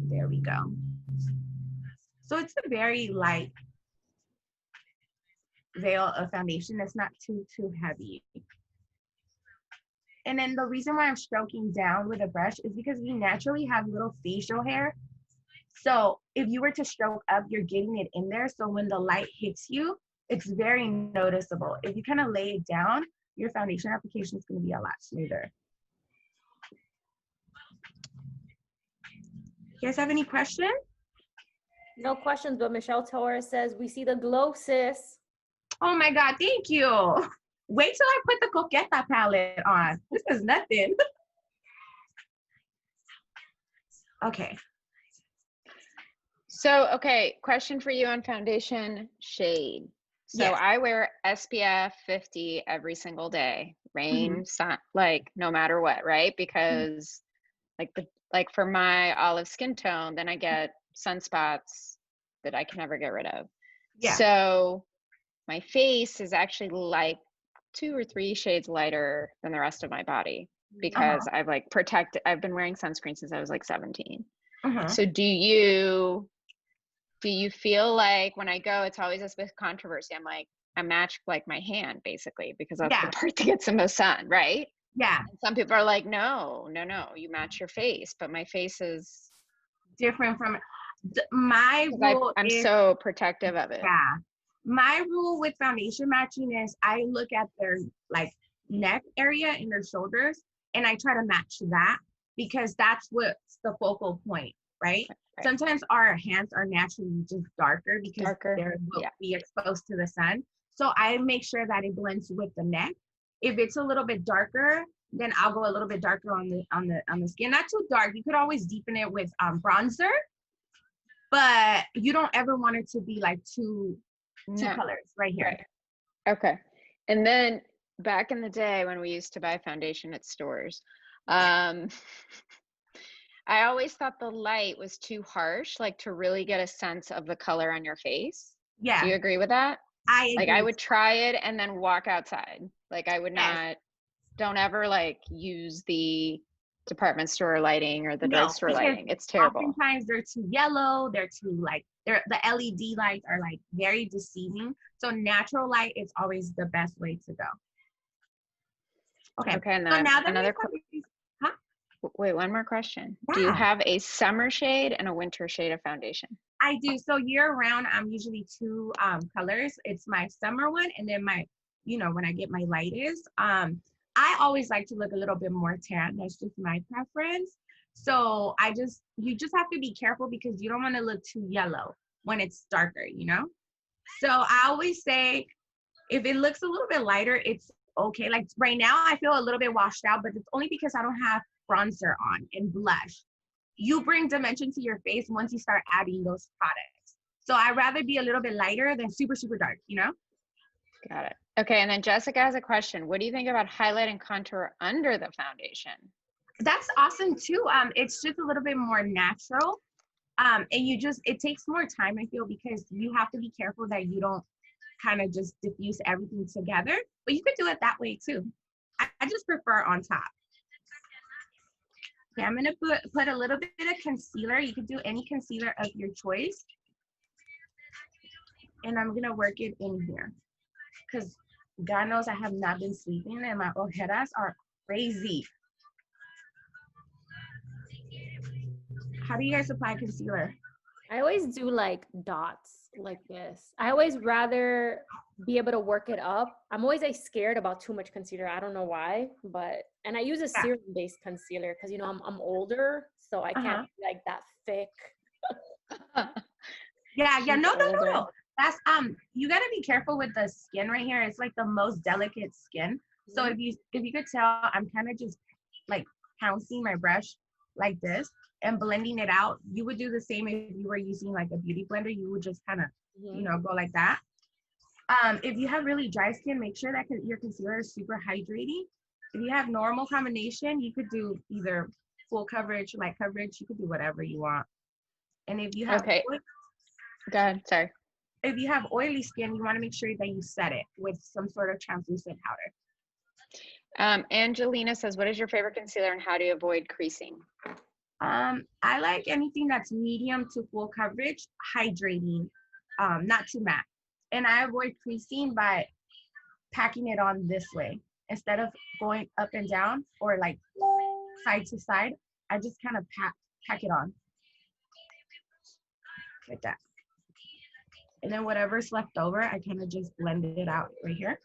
A: There we go. So it's a very light veil of foundation. It's not too heavy. And then the reason why I'm stroking down with a brush is because we naturally have little facial hair. So if you were to stroke up, you're getting it in there. So when the light hits you, it's very noticeable. If you kind of lay it down, your foundation application is going to be a lot smoother. You guys have any questions?
B: No questions, but Michelle Torres says, we see the glow, sis.
A: Oh my God, thank you. Wait till I put the Coqueta palette on. This is nothing. Okay.
C: So, okay, question for you on foundation shade. So yes. I wear SPF 50 every single day, rain, sun, like no matter what, right? Because like for my olive skin tone, then I get sunspots that I can never get rid of. Yeah. So my face is actually like 2 or 3 shades lighter than the rest of my body because I've like I've been wearing sunscreen since I was like 17. So do you feel like when I go, it's always this big controversy. I'm like, I match like my hand basically because that's the part that gets the most sun, right? Yeah. And some people are like, no, you match your face, but my face is
A: different from my rule.
C: I'm so protective of it.
A: Yeah. My rule with foundation matching is I look at their like neck area and their shoulders and I try to match that because that's what's the focal point, right? Sometimes our hands are naturally just darker because they're be exposed to the sun. So I make sure that it blends with the neck. If it's a little bit darker, then I'll go a little bit darker on the skin. Not too dark. You could always deepen it with bronzer, but you don't ever want it to be like two colors right here.
C: Right. Okay. And then back in the day when we used to buy foundation at stores, I always thought the light was too harsh, like to really get a sense of the color on your face. Yeah. Do you agree with that? I agree. Like I would try it and then walk outside. Like I would don't ever like use the department store lighting or the drugstore lighting. It's terrible.
A: Oftentimes they're too yellow. They're too like, the LED lights are like very deceiving. So natural light is always the best way to go. Okay.
C: Okay. And then so now another question. Wait, one more question. Yeah. Do you have a summer shade and a winter shade of foundation?
A: I do. So year round, I'm usually 2 colors. It's my summer one and then my you know, when I get my lightest. I always like to look a little bit more tan. That's just my preference. So you just have to be careful because you don't want to look too yellow when it's darker, you know? So I always say, if it looks a little bit lighter, it's okay. Like right now, I feel a little bit washed out, but it's only because I don't have bronzer on and blush. You bring dimension to your face once you start adding those products. So I'd rather be a little bit lighter than super, super dark, you know?
C: Got it. Okay, and then Jessica has a question. What do you think about highlight and contour under the foundation?
A: That's awesome too. It's just a little bit more natural. And it takes more time, I feel, because you have to be careful that you don't kind of just diffuse everything together, but you could do it that way too. I just prefer on top. Okay, I'm gonna put a little bit of concealer. You could do any concealer of your choice. And I'm gonna work it in here because God knows I have not been sleeping and my ojeras are crazy. How do you guys apply concealer?
B: I always do like dots like this. I always rather be able to work it up. I'm always like scared about too much concealer. I don't know why, and I use a serum-based concealer because you know I'm older, so I can't be like that thick.
A: Yeah, no. That's you gotta be careful with the skin right here. It's like the most delicate skin. So if you could tell, I'm kind of just like pouncing my brush like this and blending it out. You would do the same if you were using like a beauty blender. You would just kind of, you know, go like that. If you have really dry skin, make sure that your concealer is super hydrating. If you have normal combination, you could do either full coverage, light coverage. You could do whatever you want. And if you have
C: go ahead, sorry.
A: If you have oily skin, you want to make sure that you set it with some sort of translucent powder.
C: Angelina says, what is your favorite concealer and how do you avoid creasing?
A: I like anything that's medium to full coverage, hydrating, not too matte. And I avoid creasing by packing it on this way. Instead of going up and down or like side to side, I just kind of pack it on like that. And then whatever's left over, I kind of just blend it out right here.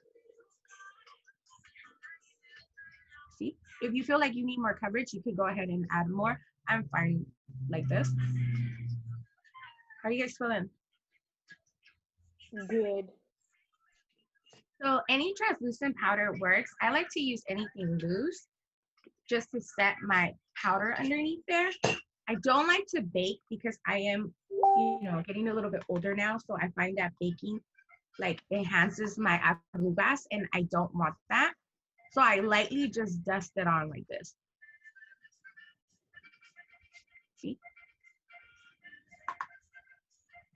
A: See, if you feel like you need more coverage, you could go ahead and add more. I'm fine like this. How are you guys feeling?
B: Good.
A: So any translucent powder works. I like to use anything loose just to set my powder underneath there. I don't like to bake because I am, you know, getting a little bit older now. So I find that baking like enhances my arrugas and I don't want that. So I lightly just dust it on like this. See?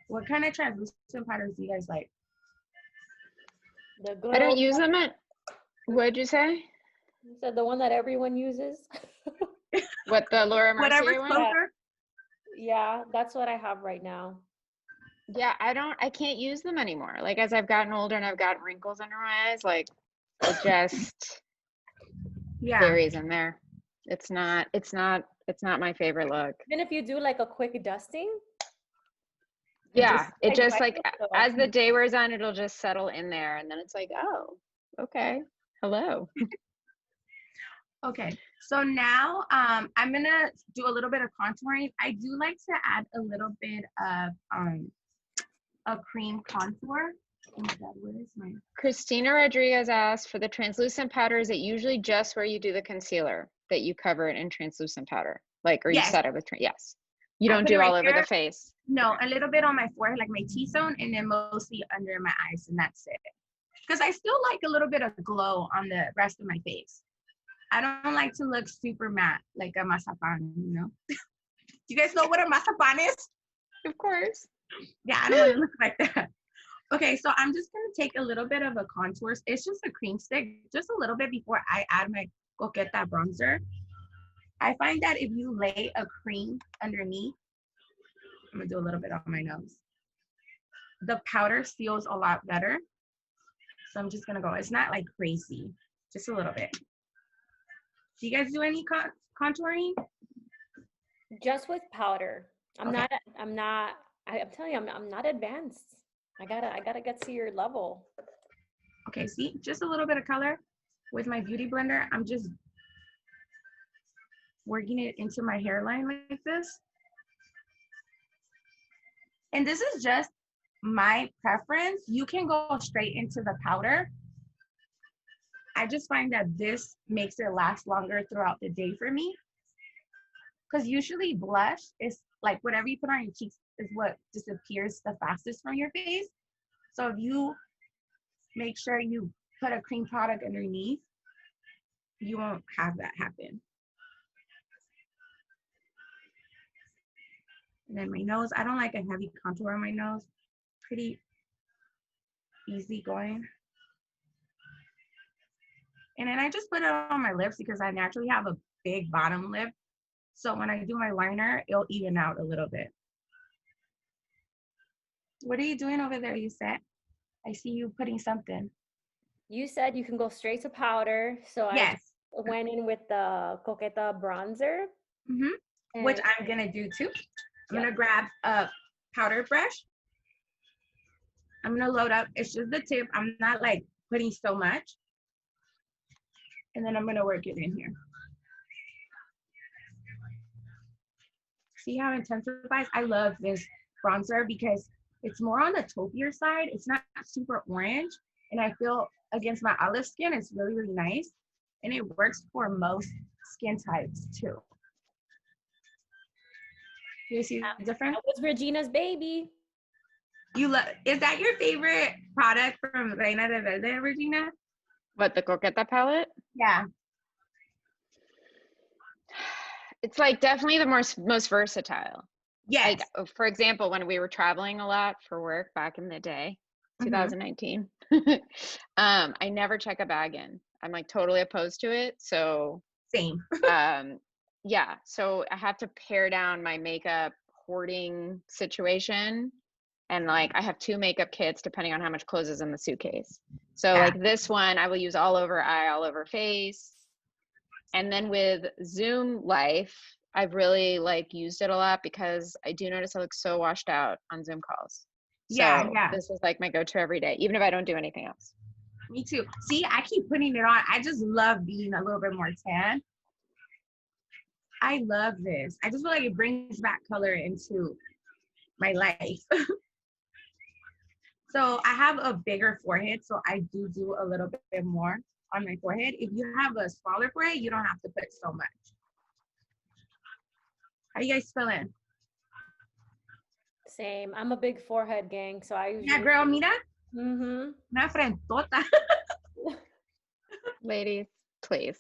A: What kind of translucent powders do you guys like?
C: I don't use them what'd you say?
B: You said the one that everyone uses.
C: What, the Laura Mercier one?
B: Yeah, that's what I have right now.
C: Yeah, I can't use them anymore. Like as I've gotten older and I've got wrinkles under my eyes, like it just varies in there. It's not my favorite look.
B: Even if you do like a quick dusting.
C: Yeah, it just like as the day wears on, it'll just settle in there and then it's like, oh, okay. Hello.
A: Okay, so now I'm gonna do a little bit of contouring. I do like to add a little bit of a cream contour.
C: Christina Rodriguez asked, for the translucent powder, is it usually just where you do the concealer that you cover it in translucent powder? Like, or you set it with, yes. You don't do all over the face?
A: No, a little bit on my forehead, like my T-zone, and then mostly under my eyes, and that's it. Because I still like a little bit of glow on the rest of my face. I don't like to look super matte, like a mazapan, you know? Do you guys know what a mazapan is?
C: Of course.
A: Yeah, I don't want to look like that. Okay, so I'm just going to take a little bit of a contour. It's just a cream stick, just a little bit before I add my Coqueta bronzer. I find that if you lay a cream underneath, I'm going to do a little bit on my nose. The powder seals a lot better. So I'm just going to go. It's not like crazy, just a little bit. Do you guys do any contouring?
B: Just with powder. I'm telling you, I'm not advanced. I gotta get to your level.
A: Okay, see, just a little bit of color with my beauty blender. I'm just working it into my hairline like this. And this is just my preference. You can go straight into the powder. I just find that this makes it last longer throughout the day for me. Because usually blush is like whatever you put on your cheeks is what disappears the fastest from your face. So if you make sure you put a cream product underneath, you won't have that happen. And then my nose, I don't like a heavy contour on my nose. Pretty easy going. And then I just put it on my lips because I naturally have a big bottom lip. So when I do my liner, it'll even out a little bit. What are you doing over there, you said? I see you putting something.
B: You said you can go straight to powder. So
A: Yes.
B: I went in with the Coqueta bronzer.
A: Mm-hmm. Which I'm going to do too. I'm going to grab a powder brush. I'm going to load up. It's just the tip. I'm not like putting so much. And then I'm going to work it in here. See how it intensifies? I love this bronzer because it's more on the taupier side. It's not super orange. And I feel against my olive skin, it's really, really nice. And it works for most skin types too. Do you see the difference?
B: That was Regina's baby.
A: You love, is that your favorite product from Reina Rebelde, Regina?
C: What, the Coqueta palette?
A: Yeah.
C: It's like definitely the most versatile.
A: Yes.
C: Like, for example, when we were traveling a lot for work back in the day, 2019, I never check a bag in. I'm like totally opposed to it. So
A: same.
C: Yeah. So I have to pare down my makeup hoarding situation. And like I have 2 makeup kits depending on how much clothes is in the suitcase. So like this one I will use all over eye, all over face. And then with Zoom Life, I've really like used it a lot because I do notice I look so washed out on Zoom calls. So this is like my go-to every day, even if I don't do anything else.
A: Me too. See, I keep putting it on. I just love being a little bit more tan. I love this. I just feel like it brings back color into my life. So I have a bigger forehead, so I do a little bit more on my forehead. If you have a smaller forehead, you don't have to put so much. How you guys feeling?
B: Same. I'm a big forehead gang, so I usually...
A: Yeah, girl, mira.
B: Mm-hmm.
A: Una frentota.
C: Ladies, please.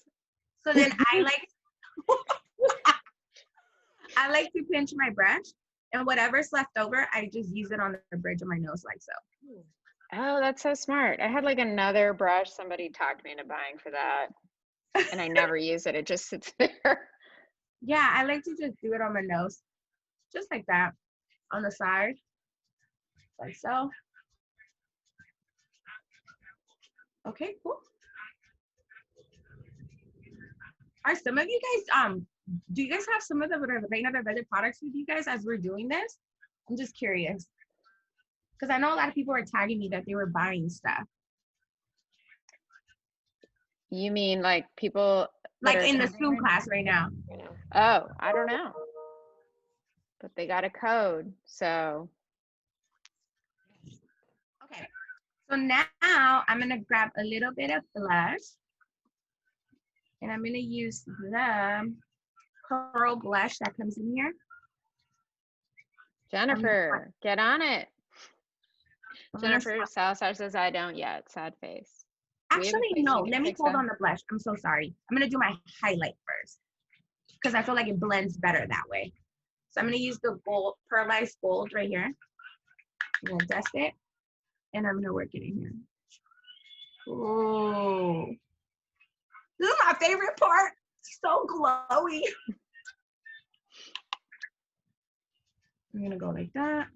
A: So then I like to pinch my brush, and whatever's left over, I just use it on the bridge of my nose like so.
C: Oh, that's so smart. I had like another brush somebody talked me into buying for that, and I never use it. It just sits there.
A: Yeah, I like to just do it on my nose, just like that, on the side, like so. Okay, cool. Are some of you guys, do you guys have some of the Reina Rebelde products with you guys as we're doing this? I'm just curious. Because I know a lot of people are tagging me that they were buying stuff.
C: You mean like people
A: like in the Zoom class right now?
C: Oh, I don't know. But they got a code, so.
A: Okay, so now I'm gonna grab a little bit of blush. And I'm gonna use the pearl blush that comes in here.
C: Jennifer, get on it. Jennifer Salazar says, I don't yet. Sad face.
A: Actually, no. Let me hold on the blush. I'm so sorry. I'm going to do my highlight first because I feel like it blends better that way. So I'm going to use the gold, pearlized gold right here. I'm going to dust it, and I'm going to work it in here. Oh, this is my favorite part. It's so glowy. I'm going to go like that.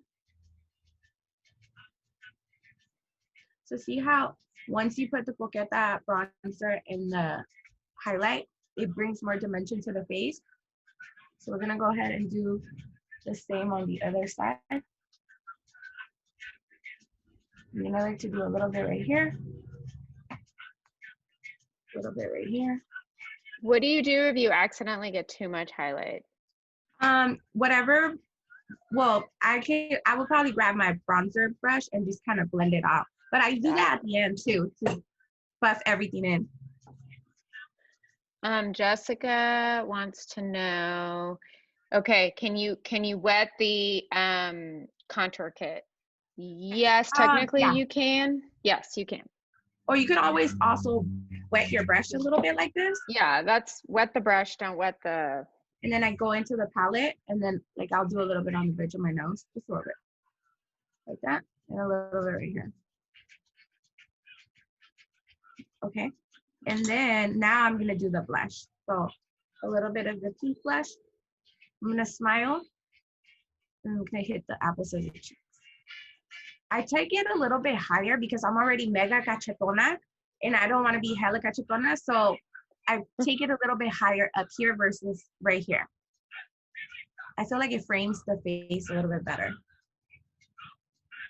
A: So see how once you put the Coqueta bronzer in the highlight, it brings more dimension to the face. So we're gonna go ahead and do the same on the other side. And then I like to do a little bit right here. little bit right here.
C: What do you do if you accidentally get too much highlight?
A: Whatever. Well, I will probably grab my bronzer brush and just kind of blend it out. But I do that at the end too to buff everything in.
C: Jessica wants to know, okay, can you wet the contour kit? Yes, technically
A: Yeah.
C: you can. Yes, you can.
A: Or you could always also wet your brush a little bit like this.
C: Yeah, that's wet the brush, don't wet the...
A: And then I go into the palette and then like I'll do a little bit on the bridge of my nose, just a little bit. Like that, and a little bit right here. Okay, and then now I'm gonna do the blush. So a little bit of the pink blush. I'm gonna smile, and I'm gonna hit the apples of the cheeks. I take it a little bit higher because I'm already mega cachetona, and I don't want to be hella cachetona, so I take it a little bit higher up here versus right here. I feel like it frames the face a little bit better.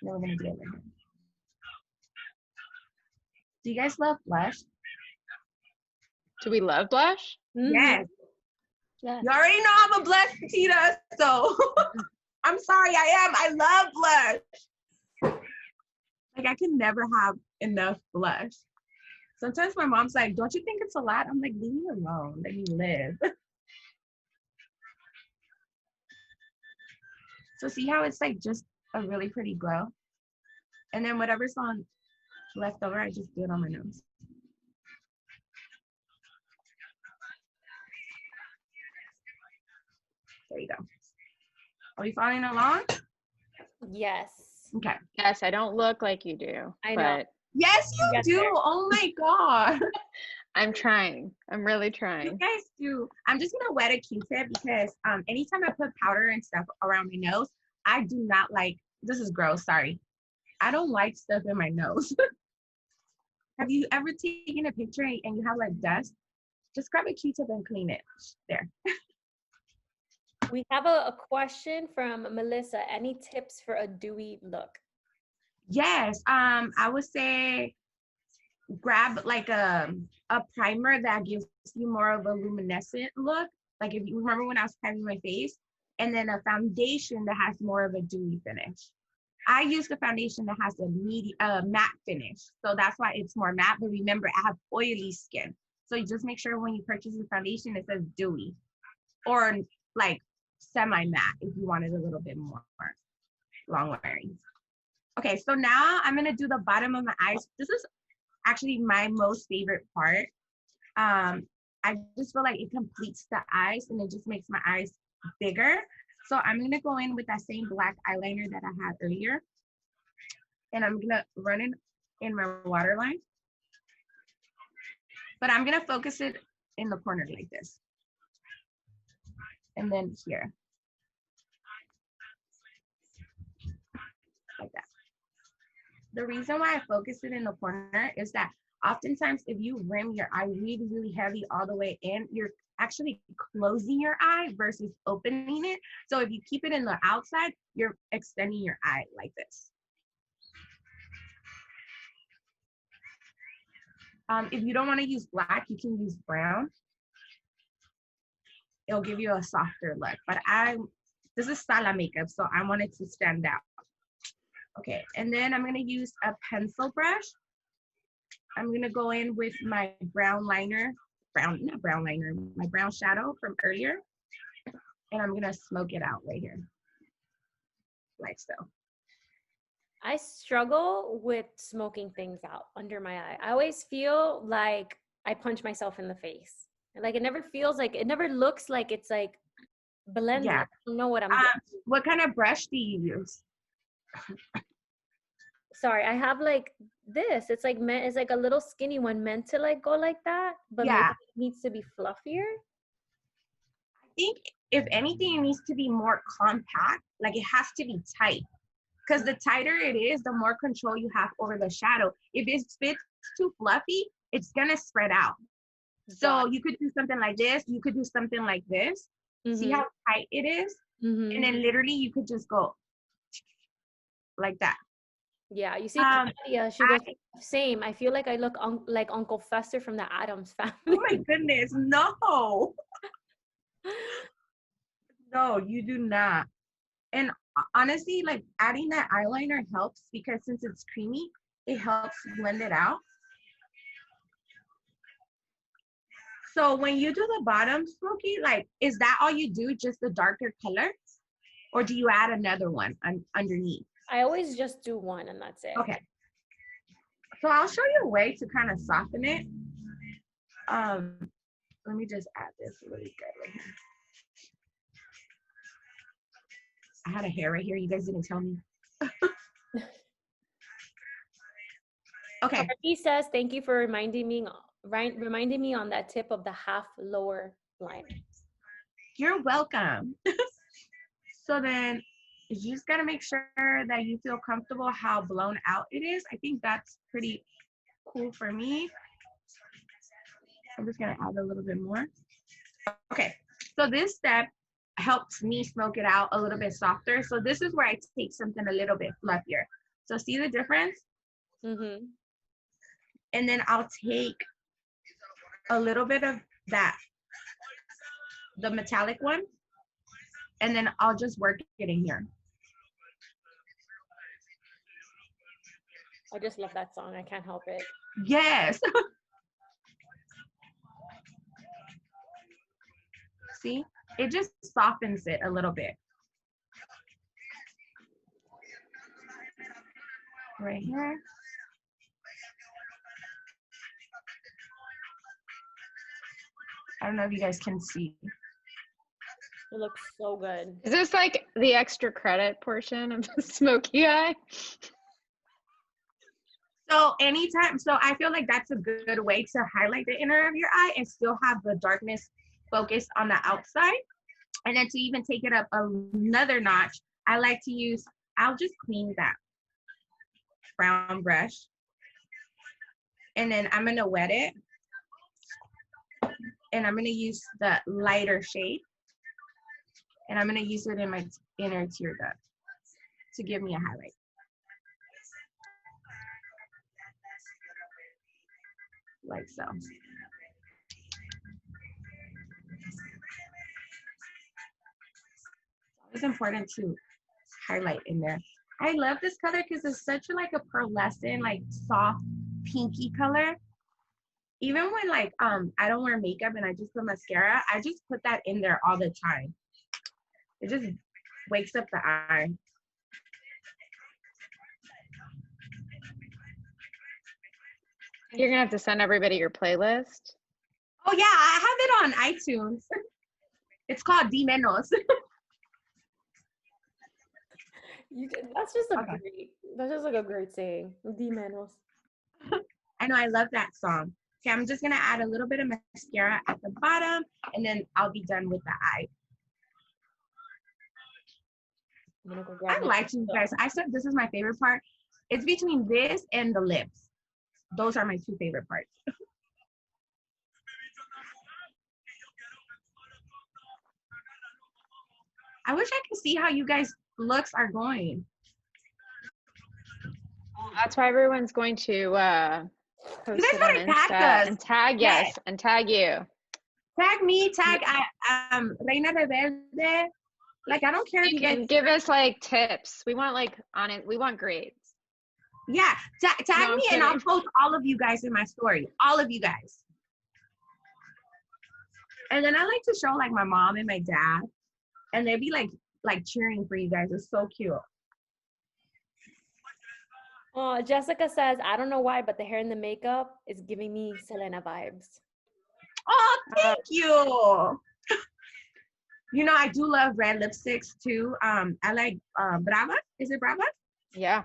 A: Then we're gonna do it right here. Do you guys love blush?
C: Do we love blush?
A: Yes.
C: Yes.
A: You already know I'm a blush petita, so I'm sorry, I love blush. Like I can never have enough blush. Sometimes my mom's like, don't you think it's a lot? I'm like, leave me alone, let me live. So see how it's like just a really pretty glow? And then whatever's on left over, I just do it on my nose. There you go. Are we following along?
B: Yes.
A: Okay.
C: Yes, I don't look like you do.
B: I know.
C: But
A: Yes, you do.
B: There.
A: Oh my God.
C: I'm trying. I'm really
A: You
C: trying.
A: guys do. I'm just gonna wet a Q-tip because anytime I put powder and stuff around my nose, I do not like, this is gross, sorry. I don't like stuff in my nose. Have you ever taken a picture and you have like dust? Just grab a Q-tip and clean it. There.
B: We have a question from Melissa. Any tips for a dewy look?
A: Yes, I would say grab like a primer that gives you more of a luminescent look. Like if you remember when I was priming my face, and then a foundation that has more of a dewy finish. I use the foundation that has a matte finish. So that's why it's more matte, but remember I have oily skin. So you just make sure when you purchase the foundation, it says dewy or like semi-matte if you want it a little bit more long wearing. Okay, so now I'm gonna do the bottom of my eyes. This is actually my most favorite part. I just feel like it completes the eyes and it just makes my eyes bigger. So I'm gonna go in with that same black eyeliner that I had earlier. And I'm gonna run it in my waterline. But I'm gonna focus it in the corner like this. And then here. Like that. The reason why I focus it in the corner is that oftentimes if you rim your eye really, really heavy all the way in, you're actually closing your eye versus opening it. So if you keep it in the outside, you're extending your eye like this. If you don't want to use black, you can use brown. It'll give you a softer look, but this is Sala makeup, so I want it to stand out. Okay, and then I'm gonna use a pencil brush. I'm gonna go in with my brown liner, my brown shadow from earlier. And I'm gonna smoke it out right here, like so.
B: I struggle with smoking things out under my eye. I always feel like I punch myself in the face. Like it never feels like, it never looks like it's like blended.
A: Yeah.
B: I don't know what I'm doing.
A: What kind of brush do you use?
B: Sorry, I have like this. It's like it's like a little skinny one meant to like go like that, but
A: Yeah.
B: maybe it needs to be fluffier.
A: I think if anything, it needs to be more compact. Like it has to be tight. Because the tighter it is, the more control you have over the shadow. If it fits too fluffy, it's gonna spread out. So you could do something like this. You could do something like this. Mm-hmm. See how tight it is? Mm-hmm. And then literally you could just go like that.
B: Yeah, you see,
A: Um,
B: Claudia, she
A: I,
B: goes, same. I feel like I look like Uncle Fester from the Addams
A: oh
B: family.
A: my goodness, no. No, you do not. And honestly, like adding that eyeliner helps because since it's creamy, it helps blend it out. So when you do the bottom, Smokey, like, is that all you do, just the darker color? Or do you add another one underneath?
B: I always just do one and that's it.
A: Okay. So I'll show you a way to kind of soften it. Let me just add this really good right here. I had a hair right here. You guys didn't tell me. Okay.
B: He says, thank you for reminding me on that tip of the half lower line.
A: You're welcome. So then you just got to make sure that you feel comfortable how blown out it is. I think that's pretty cool for me. I'm just going to add a little bit more. Okay. So this step helps me smoke it out a little bit softer. So this is where I take something a little bit fluffier. So see the difference?
B: Mm-hmm.
A: And then I'll take a little bit of that, the metallic one, and then I'll just work it in here.
B: I just love that song. I can't help it.
A: Yes. See, it just softens it a little bit. Right here. I don't know if you guys can see.
B: It looks so good.
C: Is this like the extra credit portion of the smoky eye?
A: So anytime, so I feel like that's a good way to highlight the inner of your eye and still have the darkness focused on the outside. And then to even take it up another notch, I like to use, I'll just clean that brown brush. And then I'm gonna wet it. And I'm gonna use the lighter shade. And I'm gonna use it in my inner tear duct to give me a highlight. Like so. It's important to highlight in there. I love this color because it's such a, like a pearlescent, like soft pinky color. Even when like I don't wear makeup and I just put mascara, I just put that in there all the time. It just wakes up the eye.
C: You're gonna have to send everybody your playlist.
A: Oh yeah, I have it on iTunes. It's called D Menos.
B: That's just like a great saying. D Menos.
A: I know, I love that song. Okay, I'm just gonna add a little bit of mascara at the bottom and then I'll be done with the eye. I like you guys. I said this is my favorite part. It's between this and the lips. Those are my two favorite parts. I wish I could see how you guys' looks are going.
C: That's why everyone's going to post it on Insta and tag us and tag you.
A: Tag me, tag Reina Rebelde. Like, I don't care if you guys
C: give us like tips. We want like on it. We want grades.
A: Yeah, tag me and I'll post all of you guys in my story. All of you guys. And then I like to show like my mom and my dad, and they'd be like cheering for you guys. It's so cute.
B: Oh, Jessica says, I don't know why, but the hair and the makeup is giving me Selena vibes.
A: Oh, thank you. You know, I do love red lipsticks too. I like Brava. Is it Brava?
C: Yeah.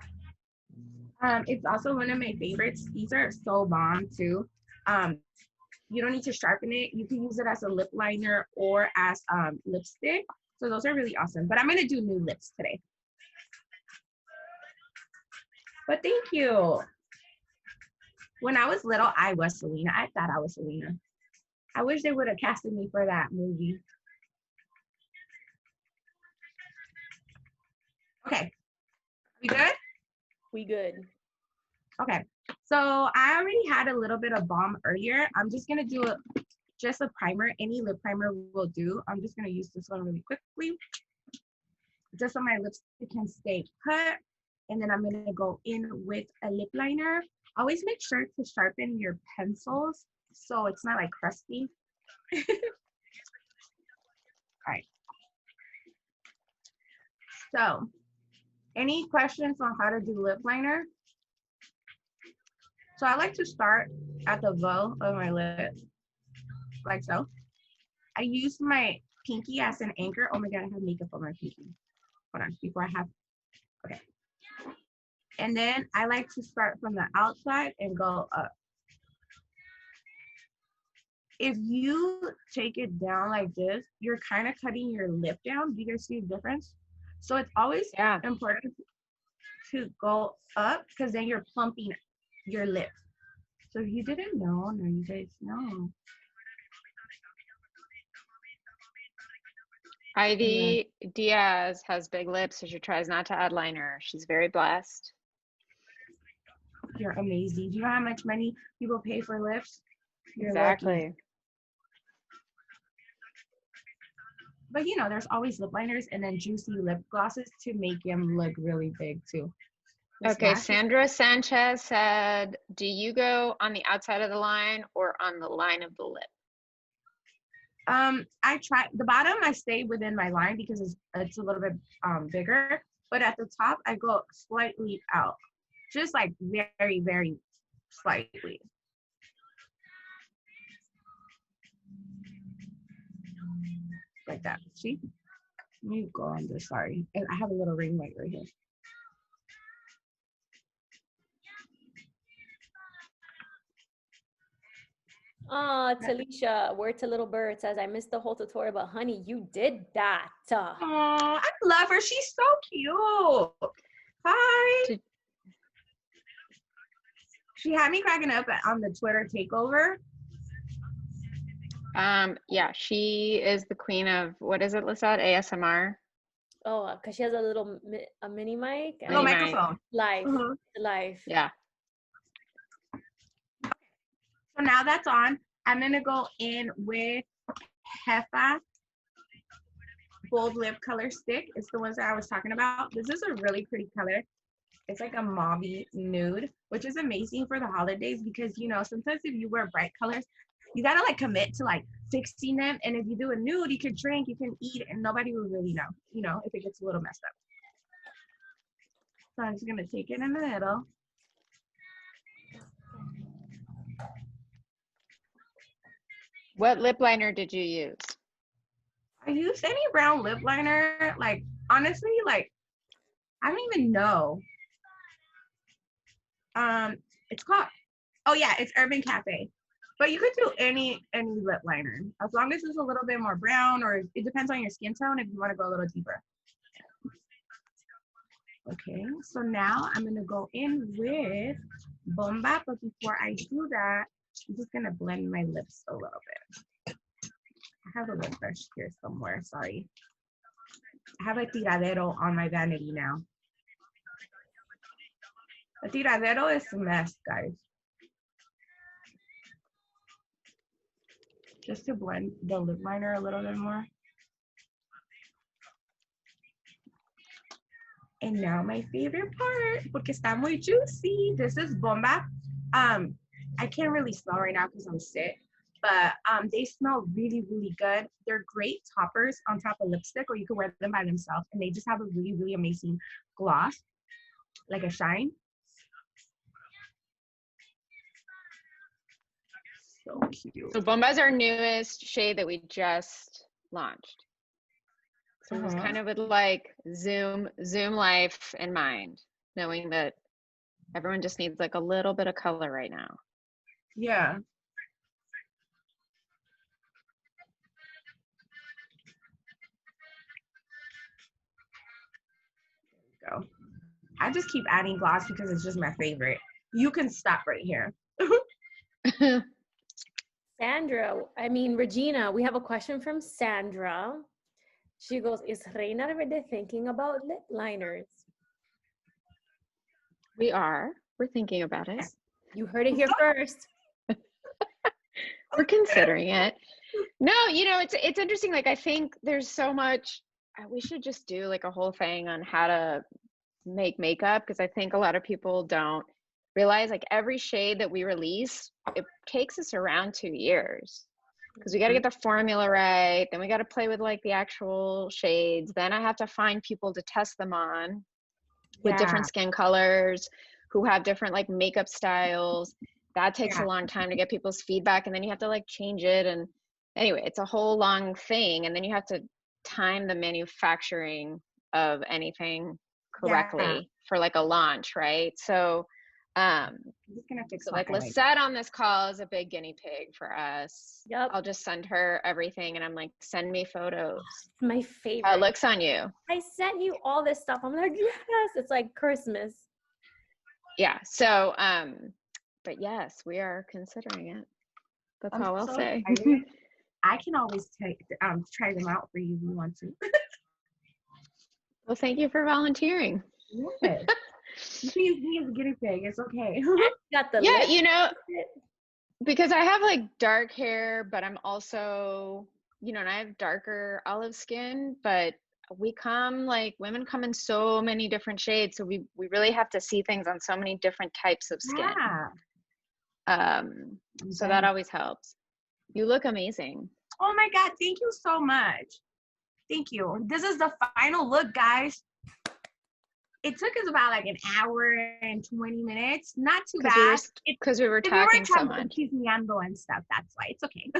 A: It's also one of my favorites. These are so bomb too. You don't need to sharpen it. You can use it as a lip liner or as lipstick. So those are really awesome. But I'm gonna do new lips today. But thank you. When I was little, I was Selena. I thought I was Selena. I wish they would have casted me for that movie. Okay. We good?
B: We good.
A: Okay, so I already had a little bit of balm earlier. I'm just gonna do just a primer. Any lip primer will do. I'm just gonna use this one really quickly, just so my lips can stay put. And then I'm gonna go in with a lip liner. Always make sure to sharpen your pencils so it's not like crusty. All right. So, any questions on how to do lip liner? So I like to start at the bow of my lip, like so. I use my pinky as an anchor. Oh my God, I have makeup on my pinky. Hold on, before I have, okay. And then I like to start from the outside and go up. If you take it down like this, you're kind of cutting your lip down. Do you guys see the difference? So it's always important to go up because then you're plumping your lips. So if you didn't know, now you guys know.
C: Ivy Diaz has big lips, so she tries not to add liner. She's very blessed.
A: You're amazing. Do you know how much money people pay for lips? You're
C: Exactly.
A: lucky. But you know, there's always lip liners and then juicy lip glosses to make them look really big too.
C: Okay, Sandra Sanchez said, do you go on the outside of the line or on the line of the lip?
A: I try the bottom, I stay within my line because it's a little bit bigger, but at the top I go slightly out, just like very, very slightly. Like that. See? Let me go on this, sorry. And I have a little ring light right here.
B: Oh, Talisha, word to little bird says, I missed the whole tutorial, but honey, you did that.
A: Oh, I love her. She's so cute. Hi. She had me cracking up on the Twitter takeover.
C: Yeah, she is the queen of, what is it, Lisette? ASMR?
B: Oh, because she has a little a mini mic.
A: Little microphone.
B: Live. Live.
C: Yeah.
A: So now that's on. I'm going to go in with Hefa Bold Lip Color Stick. It's the ones that I was talking about. This is a really pretty color. It's like a mauvey nude, which is amazing for the holidays because, you know, sometimes if you wear bright colors, you got to like commit to like fixing them. And if you do a nude, you can drink, you can eat, and nobody will really know, you know, if it gets a little messed up. So I'm just going to take it in the middle.
C: What lip liner did you use?
A: I used any brown lip liner. Like, honestly, like, I don't even know. It's called, oh yeah, it's Urban Cafe. But you could do any lip liner, as long as it's a little bit more brown, or it depends on your skin tone if you want to go a little deeper. Okay, so now I'm gonna go in with Bomba, but before I do that, I'm just gonna blend my lips a little bit. I have a lip brush here somewhere, sorry. I have a tiradero on my vanity now. A tiradero is a mess, guys. Just to blend the lip liner a little bit more. And now my favorite part, porque está muy juicy. This is Bomba. I can't really smell right now because I'm sick, but they smell really, really good. They're great toppers on top of lipstick, or you can wear them by themselves, and they just have a really, really amazing gloss, like a shine. So cute.
C: So Bomba is our newest shade that we just launched. So it's kind of with like Zoom life in mind, knowing that everyone just needs like a little bit of color right now.
A: Yeah. There we go. I just keep adding gloss because it's just my favorite. You can stop right here.
B: Regina, we have a question from Sandra. She goes, is Reina Rebelde thinking about lip liners?
C: We're thinking about it.
B: You heard it here first.
C: We're considering it. No, it's interesting. Like, I think there's so much, we should just do like a whole thing on how to make makeup, because I think a lot of people don't realize, like, every shade that we release, it takes us around 2 years, because we got to get the formula right, then we got to play with like the actual shades, then I have to find people to test them on with different skin colors who have different like makeup styles. That takes a long time to get people's feedback, and then you have to like change it, and anyway, it's a whole long thing, and then you have to time the manufacturing of anything correctly for like a launch, right? So
A: I'm just gonna fix
C: so like Lisette on this call is a big guinea pig for us.
B: Yep.
C: I'll just send her everything, and I'm like, send me photos.
B: My favorite.
C: How it looks on you.
B: I sent you all this stuff. I'm like, yes, it's like Christmas.
C: Yeah. So but yes, we are considering it. That's all I'll say.
A: I can always try them out for you if you want to.
C: Well, thank you for volunteering.
A: Yes. He is a guinea pig. It's okay.
B: Got the
C: because I have like dark hair, but I'm also, and I have darker olive skin, but women come in so many different shades. So we really have to see things on so many different types of skin. So that always helps. You look amazing.
A: Oh my God. Thank you so much. Thank you. This is the final look, guys. It took us about like an hour and 20 minutes. Not too bad.
C: Because we were talking so much.
A: And stuff. That's why. It's okay.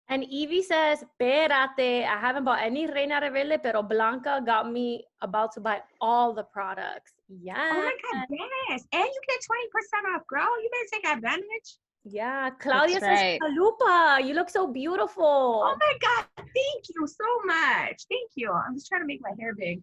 B: And Evie says, Espérate, I haven't bought any Reina Rebelde, pero Blanca got me about to buy all the products. Yeah.
A: Oh my God, yes. And you get 20% off, girl. You better take advantage.
B: Yeah. Claudia says, Chalupa, you look so beautiful.
A: Oh my God. Thank you so much. Thank you. I'm just trying to make my hair big.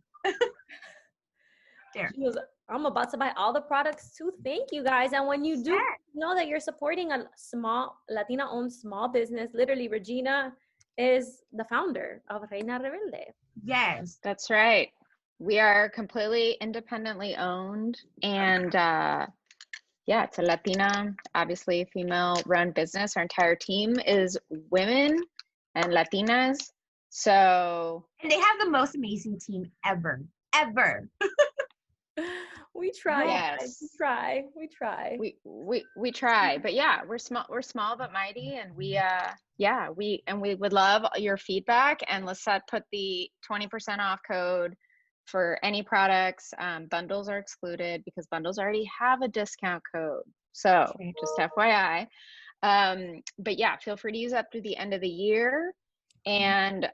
A: There.
B: She goes, I'm about to buy all the products too. Thank you guys. And when you do know that you're supporting a small Latina-owned small business, literally Regina is the founder of Reina Rebelde.
A: Yes.
C: That's right. We are completely independently owned, and it's a Latina, obviously female-run business. Our entire team is women and Latinas. So,
A: and they have the most amazing team ever.
B: We try.
C: Yes.
B: We try.
C: We try. But yeah, we're small but mighty, and we would love your feedback. And Lisette put the 20% off code for any products. Bundles are excluded because bundles already have a discount code. So just FYI. But yeah, feel free to use that through the end of the year. And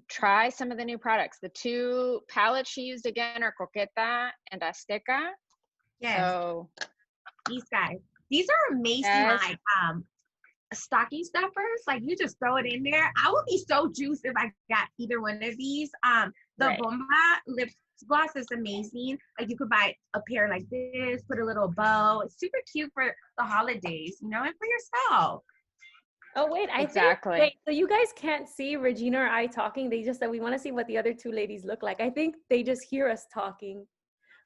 C: try some of the new products. The 2 palettes she used again are Coqueta and Azteca.
A: Yes.
C: So
A: these guys, these are amazing. Like stocking stuffers. Like you just throw it in there. I would be so juiced if I got either one of these. The Bomba lip gloss is amazing. Like you could buy a pair like this, put a little bow. It's super cute for the holidays, and for yourself.
B: Oh, wait, wait, so you guys can't see Regina or I talking. They just said we want to see what the other 2 ladies look like. I think they just hear us talking.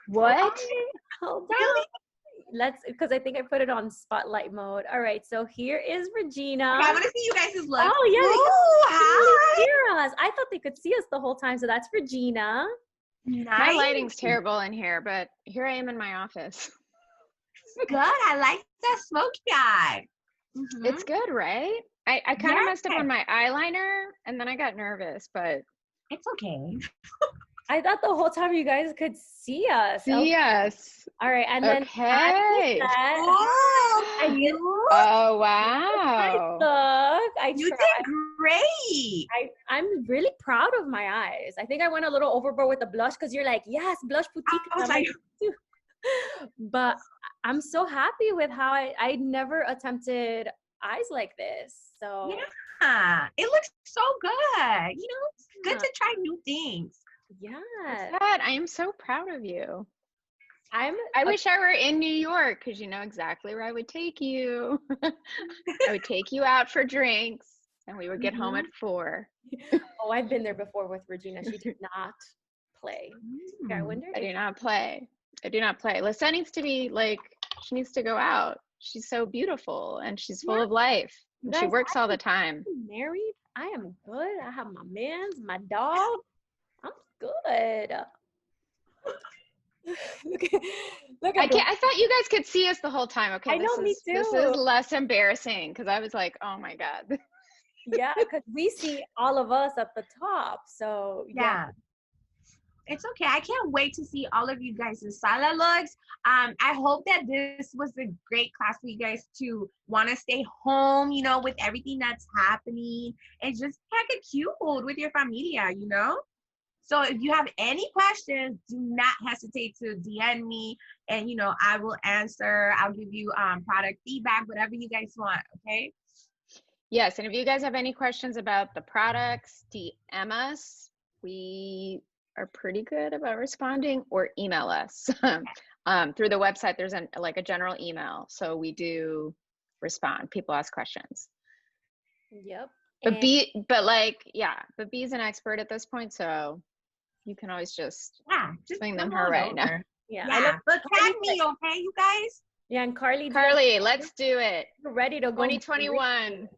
C: What?
B: Hold on. Because I think I put it on spotlight mode. All right, so here is Regina.
A: Okay, I want to see you guys' look.
B: Oh, yeah.
A: Hi.
B: They hear us. I thought they could see us the whole time, so that's Regina.
A: Nice.
C: My lighting's terrible in here, but here I am in my office.
A: Good. I like that smoky eye. Mm-hmm.
C: It's good, right? I kind of messed up on my eyeliner, and then I got nervous, but
A: it's okay.
B: I thought the whole time you guys could see us.
C: Yes.
B: All right, and then
C: okay.
A: Oh
C: wow!
A: Look, you did great.
B: I'm really proud of my eyes. I think I went a little overboard with the blush because you're like, yes, blush boutique.
A: I was like,
B: but I'm so happy with how I never attempted eyes like this. So
A: yeah, it looks so good. It's good to try new things.
B: Yes.
C: God, I am so proud of you. I wish I were in New York, because you know exactly where I would take you. I would take you out for drinks, and we would get home at 4.
B: Oh, I've been there before with Regina. She did not play. I wonder.
C: I do not play. I do not play. Lisa needs to be like, she needs to go out. She's so beautiful and she's full of life. And she
B: Guys,
C: works all the time.
B: I'm married. I am good. I have my mans, my dog. I'm good. look at
C: I thought you guys could see us the whole time. Okay,
B: I know, me
C: this
B: too.
C: is less embarrassing because I was like, oh my God.
B: Yeah, because we see all of us at the top. So
A: Yeah. It's okay. I can't wait to see all of you guys' sala looks. I hope that this was a great class for you guys to want to stay home, you know, with everything that's happening and just heck it cute with your familia, you know? So if you have any questions, do not hesitate to DM me and, you know, I will answer. I'll give you product feedback, whatever you guys want, okay?
C: Yes, and if you guys have any questions about the products, DM us. We are pretty good about responding, or email us. Through the website, there's like a general email. So we do respond. People ask questions.
B: Yep.
C: But but B's an expert at this point, so you can always just swing them her way. No.
B: Yeah.
A: But tag me, okay, you guys?
B: Yeah, and Carly,
C: let's do it.
B: We're ready to go.
C: 2021.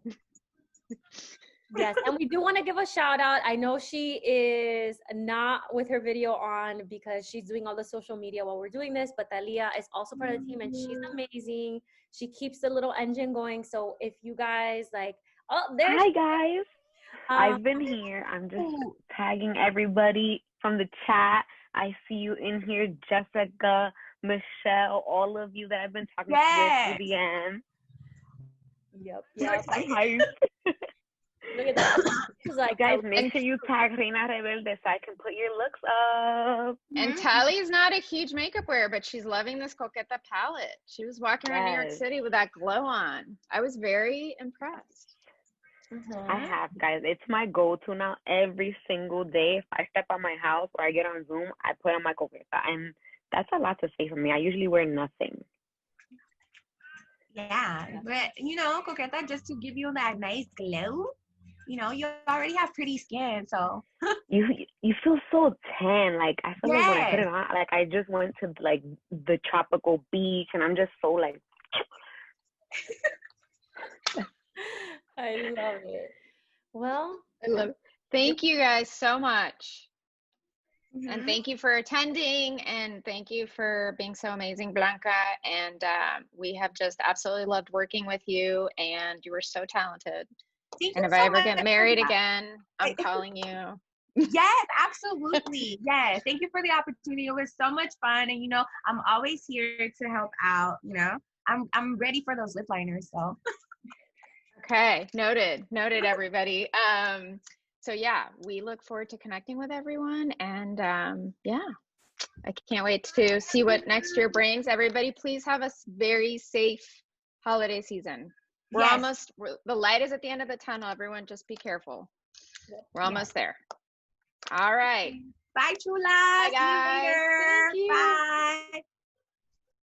B: Yes, and we do want to give a shout out. I know she is not with her video on because she's doing all the social media while we're doing this, but Talia is also part of the team and she's amazing. She keeps the little engine going. So if you guys like,
D: hi guys, I've been here. I'm just tagging everybody from the chat. I see you in here, Jessica, Michelle, all of you that I've been talking with through the end.
B: Yep.
D: I'm hyped.
B: Look at that. She's like,
D: guys, make sure you tag Reina Rebelde so I can put your looks up.
C: And Tally's not a huge makeup wearer, but she's loving this Coqueta palette. She was walking around New York City with that glow on. I was very impressed.
D: I have, guys. It's my go-to now every single day. If I step out my house or I get on Zoom, I put on my Coqueta. And that's a lot to say for me. I usually wear nothing.
A: Yeah, but you know, Coqueta, just to give you that nice glow, you know, you already have pretty skin, so
D: you feel so tan. Like I feel like when I put it on, like I just went to like the tropical beach, and I'm just so like.
B: I love it. Well,
C: I love it. Thank you guys so much. And thank you for attending, and thank you for being so amazing, Blanca. And we have just absolutely loved working with you, and you were so talented. And if I ever get married again, I'm calling you.
A: Yes, absolutely. Yes. Thank you for the opportunity. It was so much fun. And, you know, I'm always here to help out, you know. I'm ready for those lip liners, so.
C: Okay. Noted, everybody. So yeah, we look forward to connecting with everyone, and I can't wait to see what next year brings. Everybody, please have a very safe holiday season. The light is at the end of the tunnel. Everyone, just be careful. We're almost there. All right.
A: Bye, Chula.
C: Bye, guys.
A: See you later.